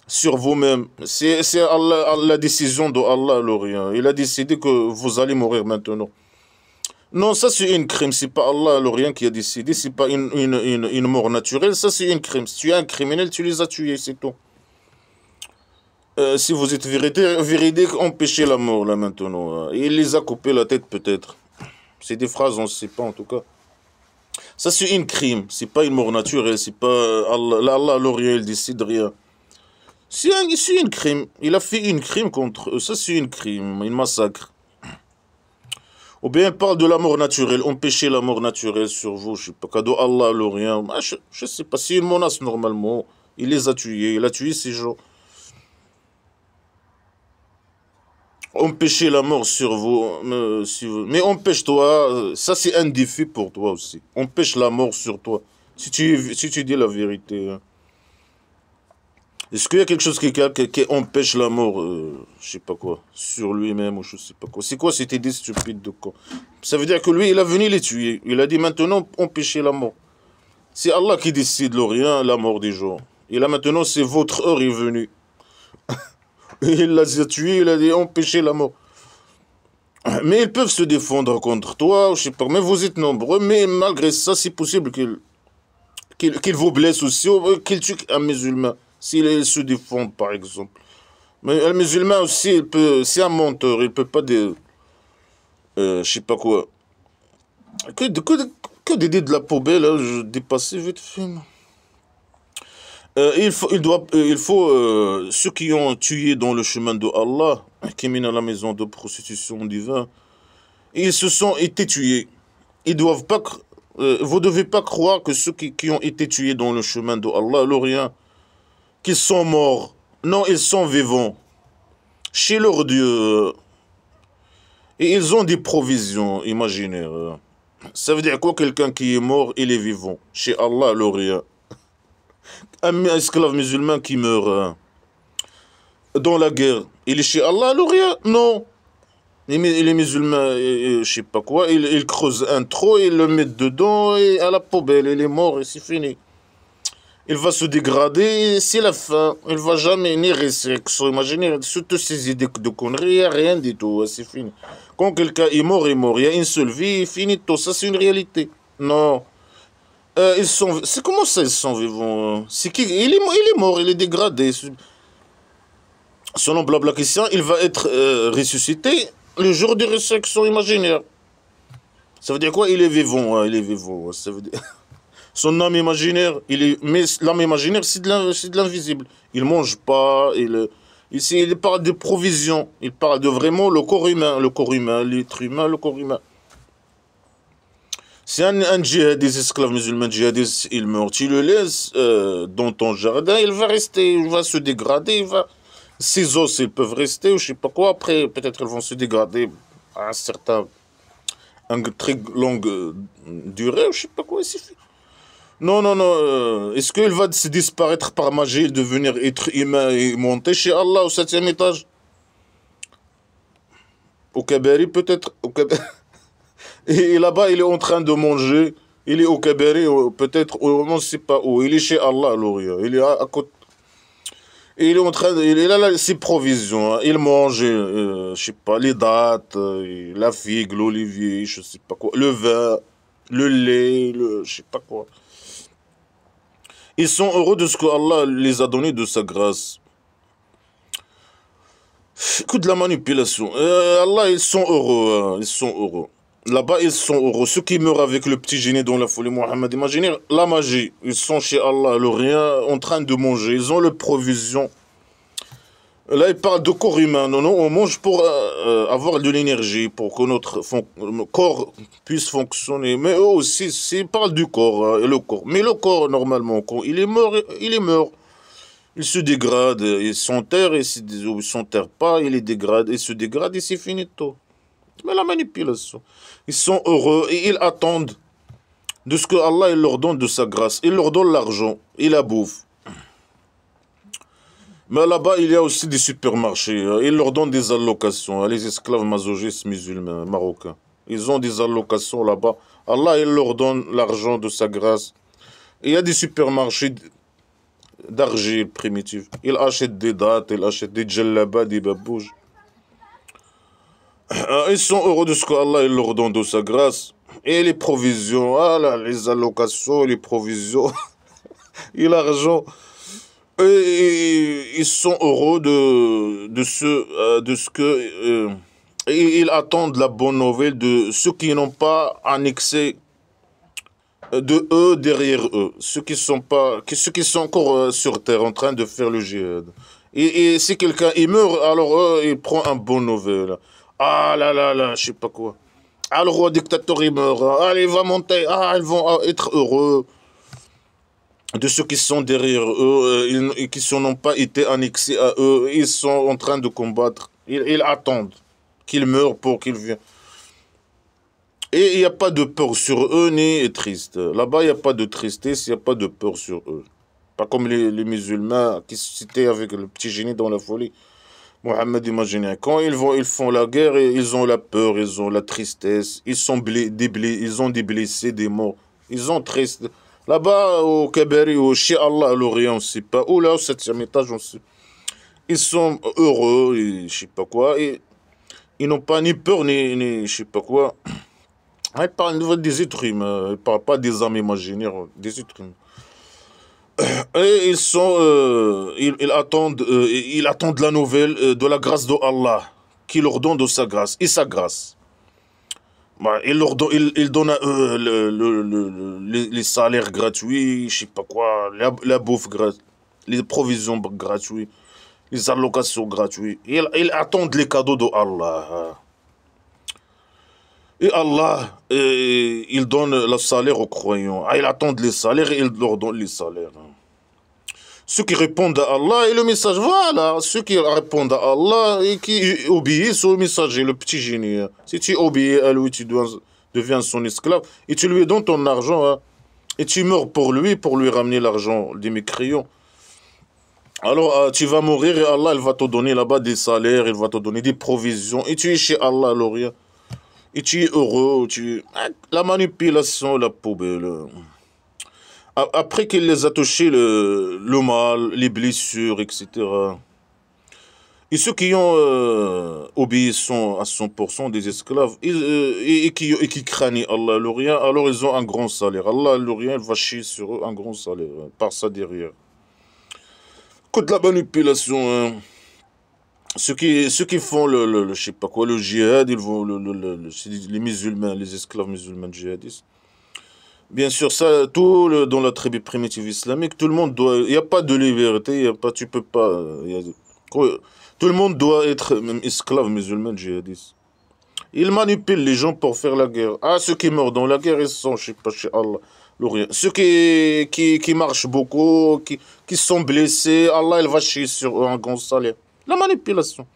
Sur vous-même. C'est la décision de Allah, l'Orient. Il a décidé que vous allez mourir maintenant. Non, ça c'est un crime. C'est pas Allah, l'Orient qui a décidé. C'est pas une mort naturelle. Ça c'est un crime. Si tu es un criminel, tu les as tués, c'est tout. Si vous êtes véridique, empêchez la mort là maintenant. Il les a coupé la tête peut-être. C'est des phrases, on ne sait pas en tout cas. Ça c'est un crime. C'est pas une mort naturelle. C'est pas Allah, l'Orient, il décide rien. C'est un crime. Il a fait un crime contre eux. Ça, c'est un crime, un massacre. Ou bien il parle de la mort naturelle. Empêcher la mort naturelle sur vous. Je sais pas. Cadeau Allah, l'Orient. Je sais pas. C'est une menace normalement. Il les a tués. Il a tué ces gens. Empêcher la mort sur vous. Mais empêche-toi. Ça, c'est un défi pour toi aussi. Empêche la mort sur toi. Si tu dis la vérité. Est-ce qu'il y a quelque chose qui empêche la mort, je sais pas quoi, sur lui-même ou je sais pas quoi? C'est quoi cette idée stupide de quoi? Ça veut dire que lui, il a venu les tuer. Il a dit maintenant, empêchez la mort. C'est Allah qui décide l'Orient, la mort des gens. Et là maintenant, c'est votre heure est venue. Il les a tués, il a dit empêchez la mort. Mais ils peuvent se défendre contre toi, je sais pas, mais vous êtes nombreux, mais malgré ça, c'est possible qu'il vous blesse aussi, ou qu'il tue un musulman. S'il se défend, par exemple. Mais un musulman aussi, c'est un menteur, il ne peut pas dire, je sais pas quoi. Que d'aider de la poubelle, hein, je dépassais vite fait. Il faut ceux qui ont tué dans le chemin de Allah, qui mènent à la maison de prostitution divine, ils se sont été tués. Ils doivent pas, vous ne devez pas croire que ceux qui ont été tués dans le chemin de Allah, l'Orient, qu'ils sont morts. Non, ils sont vivants. Chez leur Dieu. Et ils ont des provisions imaginaires. Ça veut dire quoi? Quelqu'un qui est mort, il est vivant. Chez Allah, l'Orient. Un esclave musulman qui meurt dans la guerre, il est chez Allah, l'Orient? Non. Les musulmans, je sais pas quoi, ils creusent un trou, ils le mettent dedans, et à la poubelle, il est mort, et c'est fini. Il va se dégrader, c'est la fin. Il va jamais ni résexe. Imaginez, toutes ces idées de conneries, il n'y a rien du tout, c'est fini. Quand quelqu'un est mort, il est mort. Il y a une seule vie, fini tout. Ça, c'est une réalité. Non. C'est comment ça, ils sont vivants? Il est mort, il est dégradé. Selon Blabla Christian, il va être ressuscité le jour de résurrection imaginaire. Ça veut dire quoi? Il est vivant, hein, il est vivant. Ça veut dire... Son âme imaginaire, mais l'âme imaginaire, c'est de l'invisible. Il mange pas, ici, il parle de provision. Il parle de vraiment le corps humain, l'être humain, le corps humain. Si un djihadiste, esclave musulman djihadiste, il meurt, tu le laisses dans ton jardin, il va rester, il va se dégrader, ses os, ils peuvent rester, ou je sais pas quoi, après, peut-être ils vont se dégrader à une très longue durée, ou je sais pas quoi, c'est fait. Non, non, non. Est-ce qu'il va se disparaître par magie, devenir être humain et monter chez Allah au 7e étage? Au Kabari, peut-être. Et là-bas, il est en train de manger. Il est au Kabari, peut-être, on ne sait pas où. Il est chez Allah, Louria. Il est à côté. Et il est en train de. Il a là, ses provisions, hein. Il mange, je sais pas, les dattes, la figue, l'olivier, je sais pas quoi. Le vin, le lait, je sais pas quoi. Ils sont heureux de ce que Allah les a donné de sa grâce. Que de la manipulation. Allah, ils sont heureux. Hein, ils sont heureux. Là-bas, ils sont heureux. Ceux qui meurent avec le petit génie dans la folie Mohammed, imaginez la magie. Ils sont chez Allah, le rien, en train de manger. Ils ont le provision. Là, il parle de corps humain. Non, non, on mange pour avoir de l'énergie, pour que notre corps puisse fonctionner. Mais eux aussi, ils parlent du corps, et le corps. Mais le corps, normalement, quand il est mort, il est mort. Il se dégrade, il s'enterre, et s'il ne s'enterre pas, il est dégrade, il se dégrade, et c'est fini tout. Mais la manipulation. Ils sont heureux, et ils attendent de ce que Allah il leur donne de sa grâce. Il leur donne l'argent, et la bouffe. Mais là-bas, il y a aussi des supermarchés. Ils leur donnent des allocations. Les esclaves masochistes musulmans, marocains. Ils ont des allocations là-bas. Allah, il leur donne l'argent de sa grâce. Et il y a des supermarchés d'argile primitifs. Ils achètent des dattes, ils achètent des djellabas, des babouches. Ils sont heureux de ce qu'Allah il leur donne de sa grâce. Et les provisions, ah là, les allocations, les provisions, et l'argent. Et ils sont heureux de ce que... et ils attendent la bonne nouvelle de ceux qui n'ont pas annexé de eux derrière eux. Ceux qui sont encore sur terre en train de faire le djihad. Et si quelqu'un il meurt, alors eux, il prend un bon nouvelle. Ah là là là, je sais pas quoi. Ah, le roi dictateur il meurt. Ah, il va monter. Ah, ils vont être heureux de ceux qui sont derrière eux et qui n'ont pas été annexés à eux. Ils sont en train de combattre. Ils attendent qu'ils meurent pour qu'ils viennent. Et il n'y a pas de peur sur eux ni triste. Là-bas, il n'y a pas de tristesse, il n'y a pas de peur sur eux. Pas comme les musulmans qui citaient avec le petit génie dans la folie. Mohammed, imaginez, quand ils font la guerre, ils ont la peur, ils ont la tristesse, ils ont des blessés, des morts. Ils ont triste. Là-bas, au Kabari, au chez Allah, à l'Orient, on ne sait pas. Ou là, au 7e étage, on sait. Ils sont heureux, et je sais pas quoi. Et ils n'ont pas ni peur, ni je sais pas quoi. Ils parlent des êtres humains. Ils ne parlent pas des âmes imaginaires, des êtres humains. Et ils attendent la nouvelle de la grâce de Allah, qui leur donne de sa grâce, et sa grâce. Bah, il donne à eux les salaires gratuits, je sais pas quoi, la bouffe gratuite, les provisions gratuites, les allocations gratuites. Ils attendent les cadeaux de Allah. Et Allah, il donne le salaire aux croyants. Ils attendent les salaires et il leur donne les salaires. Ceux qui répondent à Allah et le message, voilà, ceux qui répondent à Allah et qui obéissent au messager, le petit génie. Si tu obéis à lui, tu deviens son esclave et tu lui donnes ton argent. Hein, et tu meurs pour lui ramener l'argent des mécréants. Alors tu vas mourir et Allah il va te donner là-bas des salaires, il va te donner des provisions. Et tu es chez Allah, alors rien. Et tu es heureux, la manipulation, la poubelle. Après qu'il les a touchés, le mal, les blessures, etc. Et ceux qui ont obéi sont à 100% des esclaves et qui craignent Allah, le rien, alors ils ont un grand salaire. Allah, le rien, il va chier sur eux un grand salaire, par ça derrière. Que de la manipulation, hein. ceux qui font je sais pas quoi, le djihad, ils vont, c'est les musulmans, les esclaves musulmans djihadistes. Bien sûr, ça, dans la tribu primitive islamique, tout le monde doit, il n'y a pas de liberté, il y a pas, tu peux pas, quoi, tout le monde doit être même esclave musulman djihadiste. Ils manipulent les gens pour faire la guerre. Ah, ceux qui meurent dans la guerre, ils sont, je sais pas, chez Allah, l'Orient. Ceux qui marchent beaucoup, qui sont blessés, Allah, il va chier sur eux un grand salaire. La manipulation.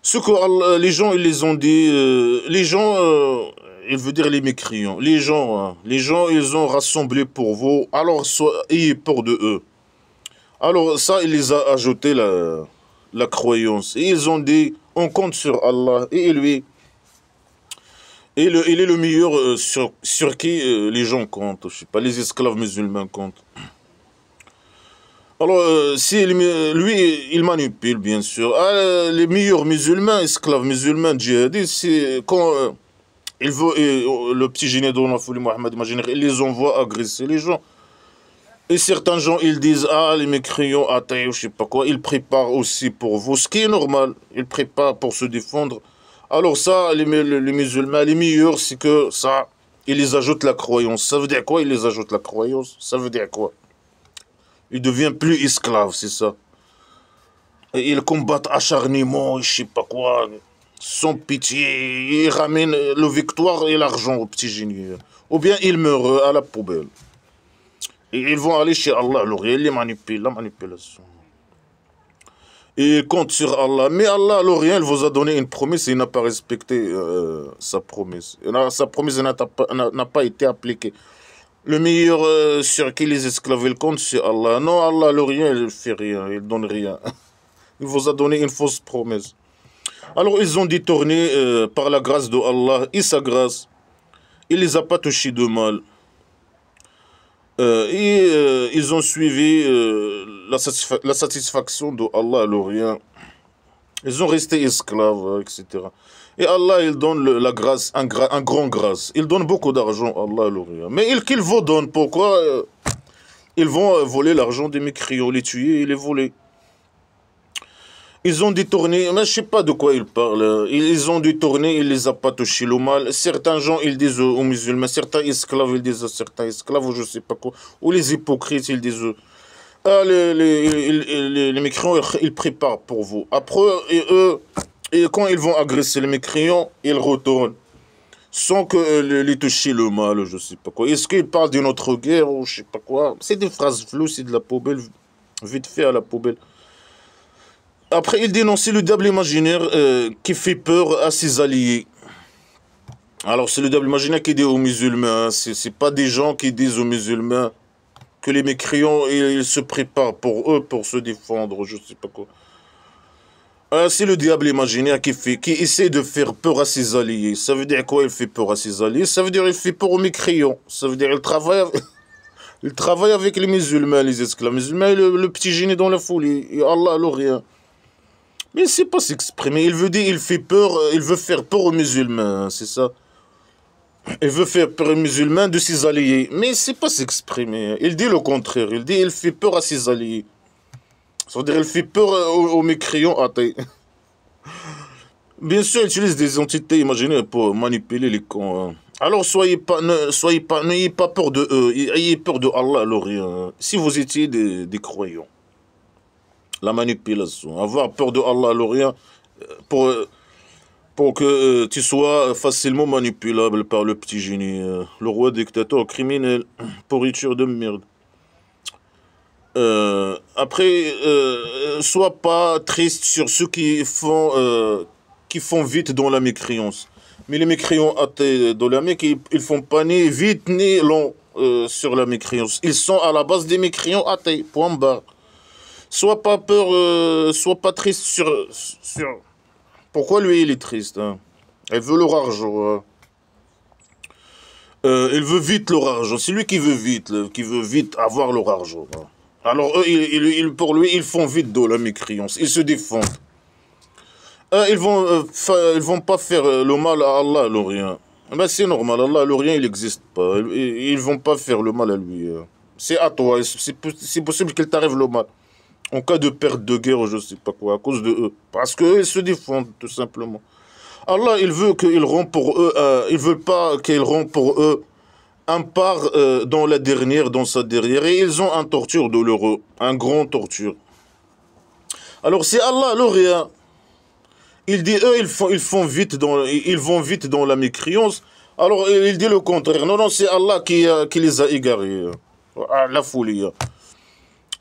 Ce que les gens, ils les ont dit, les gens, il veut dire les mécréants, les gens, ils ont rassemblé pour vous, alors ayez peur de eux. Alors ça, il les a ajouté la croyance. Et ils ont dit, on compte sur Allah, et lui, il est le meilleur sur qui les gens comptent, je sais pas, les esclaves musulmans comptent. Alors, si lui, il manipule, bien sûr. Ah, les meilleurs musulmans, esclaves musulmans, djihadistes, c'est quand le petit génie de la folie Mohammed, imaginez, il les envoie agresser les gens. Et certains gens, ils disent, ah, les mécréants, athées, je sais pas quoi, ils préparent aussi pour vous, ce qui est normal. Ils préparent pour se défendre. Alors ça, les musulmans, les meilleurs, c'est que ça, ils les ajoutent la croyance. Ça veut dire quoi, ils les ajoutent la croyance? Ça veut dire quoi? Ils deviennent plus esclaves, c'est ça. Et ils combattent acharnement, je sais pas quoi, sans pitié. Ils ramènent la victoire et l'argent au petit génie. Ou bien ils meurent à la poubelle. Et ils vont aller chez Allah, ils les manipulent, la manipulation. Et ils comptent sur Allah. Mais Allah, l'Orient, il vous a donné une promesse et il n'a pas respecté sa promesse. Sa promesse n'a pas été appliquée. Le meilleur sur qui les esclaves ils comptent, c'est Allah. Non, Allah, l'Orient, il ne fait rien, il ne donne rien. Il vous a donné une fausse promesse. Alors, ils ont détourné par la grâce de Allah et sa grâce. Il ne les a pas touchés de mal. Ils ont suivi la satisfaction de Allah à l'Orient. Ils ont resté esclaves, etc. Et Allah, il donne la grâce, un grand grâce. Il donne beaucoup d'argent à Allah à l'Orient. Mais qu'ils vous donnent, pourquoi ils vont voler l'argent des mécréants, les tuer et les voler. Ils ont détourné, mais je ne sais pas de quoi ils parlent. Ils ont détourné, il ne les a pas touchés le mal. Certains gens, ils disent aux musulmans, certains esclaves, ils disent à certains esclaves, ou je ne sais pas quoi. Ou les hypocrites, ils disent, ah, les mécréants, ils préparent pour vous. Après, et quand ils vont agresser les mécréants, ils retournent. Sans que les toucher le mal, je ne sais pas quoi. Est-ce qu'ils parlent d'une autre guerre, ou je ne sais pas quoi. C'est des phrases floues, c'est de la poubelle, vite fait à la poubelle. Après, il dénonçait le diable imaginaire qui fait peur à ses alliés. Alors, c'est le diable imaginaire qui dit aux musulmans. Hein, c'est pas des gens qui disent aux musulmans que les mécréants, ils se préparent pour eux, pour se défendre, je sais pas quoi. C'est le diable imaginaire qui essaie de faire peur à ses alliés. Ça veut dire quoi, il fait peur à ses alliés? Ça veut dire qu'il fait peur aux mécréants. Ça veut dire qu'il travaille, il travaille avec les musulmans, les esclaves musulmans, le petit génie dans la folie. Et Allah, rien. Mais il ne sait pas s'exprimer. Il veut dire, il fait peur, il veut faire peur aux musulmans, hein, c'est ça. Il veut faire peur aux musulmans de ses alliés. Mais il ne sait pas s'exprimer. Il dit le contraire. Il dit, il fait peur à ses alliés. Ça veut dire, il fait peur aux mécréants athées. Bien sûr, il utilise des entités imaginées pour manipuler les cons. Hein. Alors, n'ayez pas peur de eux. Ayez peur de Allah, l'Orient. Si vous étiez des croyants. La manipulation. Avoir peur de Allah, l'Orient, pour que tu sois facilement manipulable par le petit génie. Le roi dictateur criminel, pourriture de merde. Après, sois pas triste sur ceux qui font vite dans la mécréance. Mais les mécréants athées dans la Mecque, ils font pas ni vite ni long sur la mécréance. Ils sont à la base des mécréants athées, point barre. Sois pas peur, sois pas triste sur... Pourquoi lui, il est triste hein? Il veut leur argent. Hein. Il veut vite leur argent. C'est lui qui veut vite avoir leur argent. Hein. Alors eux, pour lui, ils font vite de la mécréance. Ils se défendent. Ils vont pas faire le mal à Allah, l'Orient. Ben, c'est normal, Allah, l'Orient, il n'existe pas. Ils vont pas faire le mal à lui. C'est à toi. C'est possible qu'il t'arrive le mal. En cas de perte de guerre, je ne sais pas quoi, à cause de eux. Parce qu'eux, ils se défendent, tout simplement. Allah, il veut qu'ils rendent pour eux, il veut pas qu'ils rendent pour eux un part dans la dernière, dans sa derrière. Et ils ont un torture douloureux, un grand torture. Alors c'est Allah, le rien. Il dit, eux, ils vont vite dans la mécréance. Alors il dit le contraire. Non, non, c'est Allah qui les a égarés. La folie.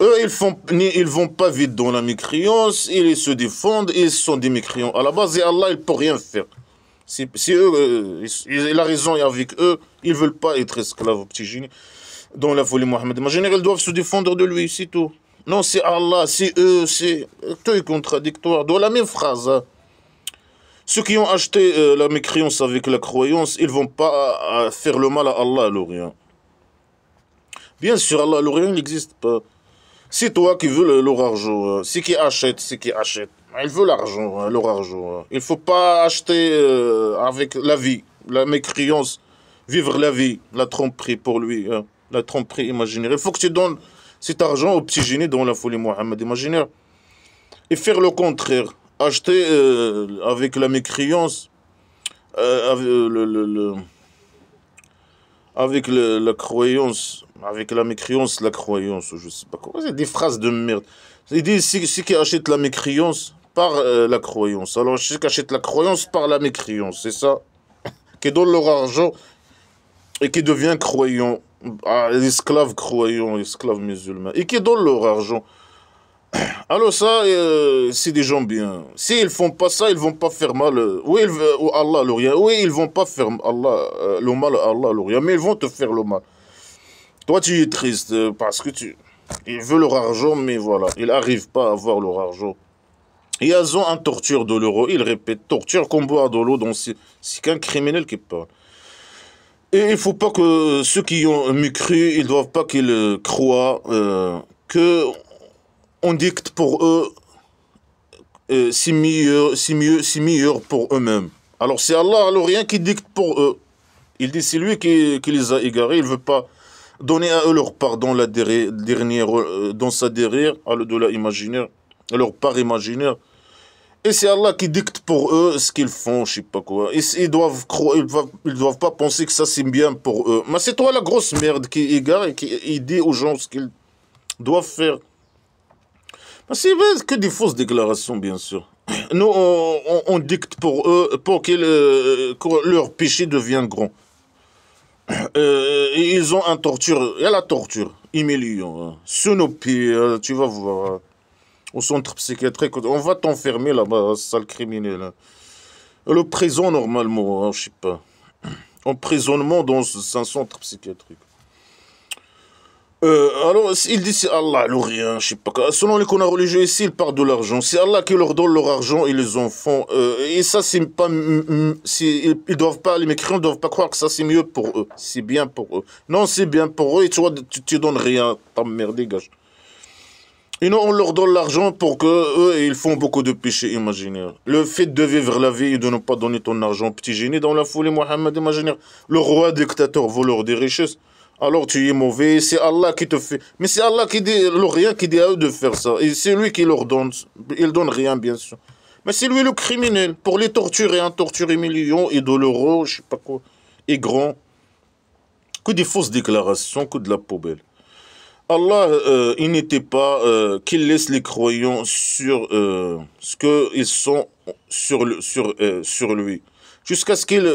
Eux, ils vont pas vite dans la mécréance, ils se défendent, ils sont des mécréants. À la base, et Allah, il peut rien faire. Si eux, il a raison et avec eux, ils veulent pas être esclaves, petit génie, dans la folie Mohammed. En général, ils doivent se défendre de lui, c'est tout. Non, c'est Allah, c'est eux, c'est... Tout est contradictoire. Dans la même phrase, hein. Ceux qui ont acheté la mécréance avec la croyance, ils vont pas faire le mal à Allah, à l'Orient. Bien sûr, Allah, à l'Orient, il n'existe pas. C'est toi qui veux leur argent. C'est qui achète, c'est qui achète. Il veut l'argent, leur argent. Il ne faut pas acheter avec la vie, la mécréance, vivre la vie, la tromperie pour lui, hein, la tromperie imaginaire. Il faut que tu donnes cet argent au petit génie dans la folie Mohammed imaginaire. Et faire le contraire. Acheter avec la mécréance, avec la croyance, avec la mécréance, la croyance, je sais pas quoi. C'est des phrases de merde. Il dit, c'est qui achète la mécréance par la croyance. Alors, ceux qui achètent la croyance par la mécréance, c'est ça. Qui donne leur argent et qui devient croyant. Ah, esclaves croyants, esclaves musulmans. Et qui donne leur argent. Alors ça, c'est des gens bien. S'ils font pas ça, ils vont pas faire mal. Oui, Allah, le rien. Oui, ils vont pas faire Allah, le mal à Allah, le rien. Mais ils vont te faire le mal. Toi, tu es triste parce que ils veulent leur argent, mais voilà, ils n'arrivent pas à avoir leur argent. Et ils ont un torture douloureux. Ils répètent torture comme boire de l'eau. Donc c'est qu'un criminel qui parle. Et il ne faut pas que ceux qui ont cru, ils ne doivent pas qu'ils croient que on dicte pour eux, c'est mieux, c'est meilleur pour eux-mêmes. Alors c'est Allah, alors rien qui dicte pour eux. Il dit c'est lui qui les a égarés, il ne veut pas donner à eux leur part dans la dernière, dans sa derrière, de la imaginaire, leur part imaginaire. Et c'est Allah qui dicte pour eux ce qu'ils font, je sais pas quoi. Ils doivent pas penser que ça c'est bien pour eux. Mais c'est toi la grosse merde qui égare et qui dit aux gens ce qu'ils doivent faire. C'est que des fausses déclarations, bien sûr. Nous, on dicte pour eux, pour que leur péché devienne grand. Et ils ont un torture, il y a la torture, humiliant. Hein. Sous nos pieds, tu vas voir, au centre psychiatrique, on va t'enfermer là-bas, sale criminel. Hein. Le prison, normalement, hein, je sais pas. Emprisonnement dans un centre psychiatrique. Alors, il dit c'est Allah, le rien, je sais pas. Selon les connards religieux ici, ils parlent de l'argent. C'est Allah qui leur donne leur argent et les enfants. Et ça, c'est pas. Ils doivent pas, les mécréants ne doivent pas croire que ça, c'est mieux pour eux. C'est bien pour eux. Non, c'est bien pour eux et tu vois, tu donnes rien. Ta merde, dégage. Et non, on leur donne l'argent pour que eux, ils font beaucoup de péchés imaginaires. Le fait de vivre la vie et de ne pas donner ton argent, petit génie, dans la folie, Mohammed imaginaire. Le roi dictateur, voleur des richesses. Alors tu es mauvais, c'est Allah qui te fait. Mais c'est Allah qui dit, le rien qui dit à eux de faire ça. Et c'est lui qui leur donne. Il donne rien, bien sûr. Mais c'est lui le criminel. Pour les torturer, un torture humiliant et douloureux, je sais pas quoi, et grand. Que des fausses déclarations, que de la poubelle. Allah, il n'était pas qu'il laisse les croyants sur ce qu'ils sont sur lui. Jusqu'à ce qu'il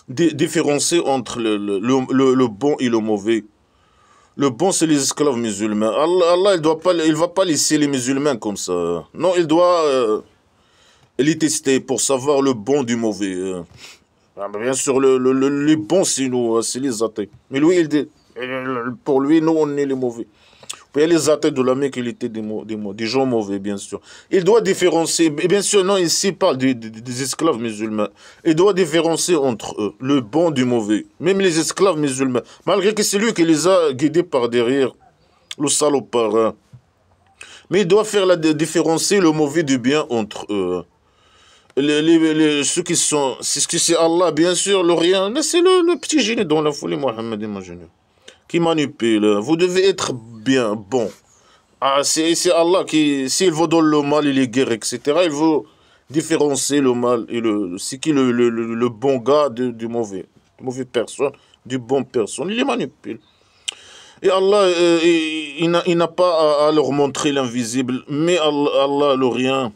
différencie entre le bon et le mauvais. Le bon, c'est les esclaves musulmans. Allah il va pas laisser les musulmans comme ça. Non, il doit les tester pour savoir le bon du mauvais. Bien sûr, les bons, c'est nous, c'est les athées. Mais lui, il dit, pour lui, nous, on est les mauvais. Il y a les athées de la Mecque, il était des gens mauvais, bien sûr. Il doit différencier, et bien sûr, non, ici, il parle des esclaves musulmans. Il doit différencier entre eux, le bon du mauvais. Même les esclaves musulmans. Malgré que c'est lui qui les a guidés par derrière, le salopard. Hein. Mais il doit faire différencier le mauvais du bien entre eux. Ceux qui sont... C'est Allah, bien sûr, le rien. Mais c'est le petit génie dans la folie, Mohammed, imagine. Qui manipule. Vous devez être bien, bon. Ah, c'est Allah qui, s'il vous donne le mal et les guerres, etc., il veut différencier le mal et c'est qui le bon gars du mauvais. Mauvaise personne, du bon personne. Il les manipule. Et Allah, il n'a pas à leur montrer l'invisible, mais Allah, le rien.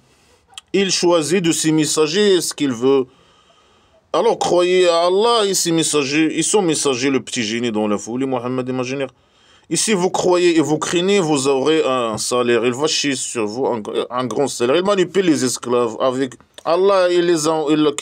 Il choisit de ses messagers ce qu'il veut. Alors croyez à Allah et ses messagers. Ils sont messagers, le petit génie dans la folie, Mohammed imaginaire. Et si vous croyez et vous craignez, vous aurez un salaire. Il va chier sur vous un grand salaire. Il manipule les esclaves avec Allah et Allah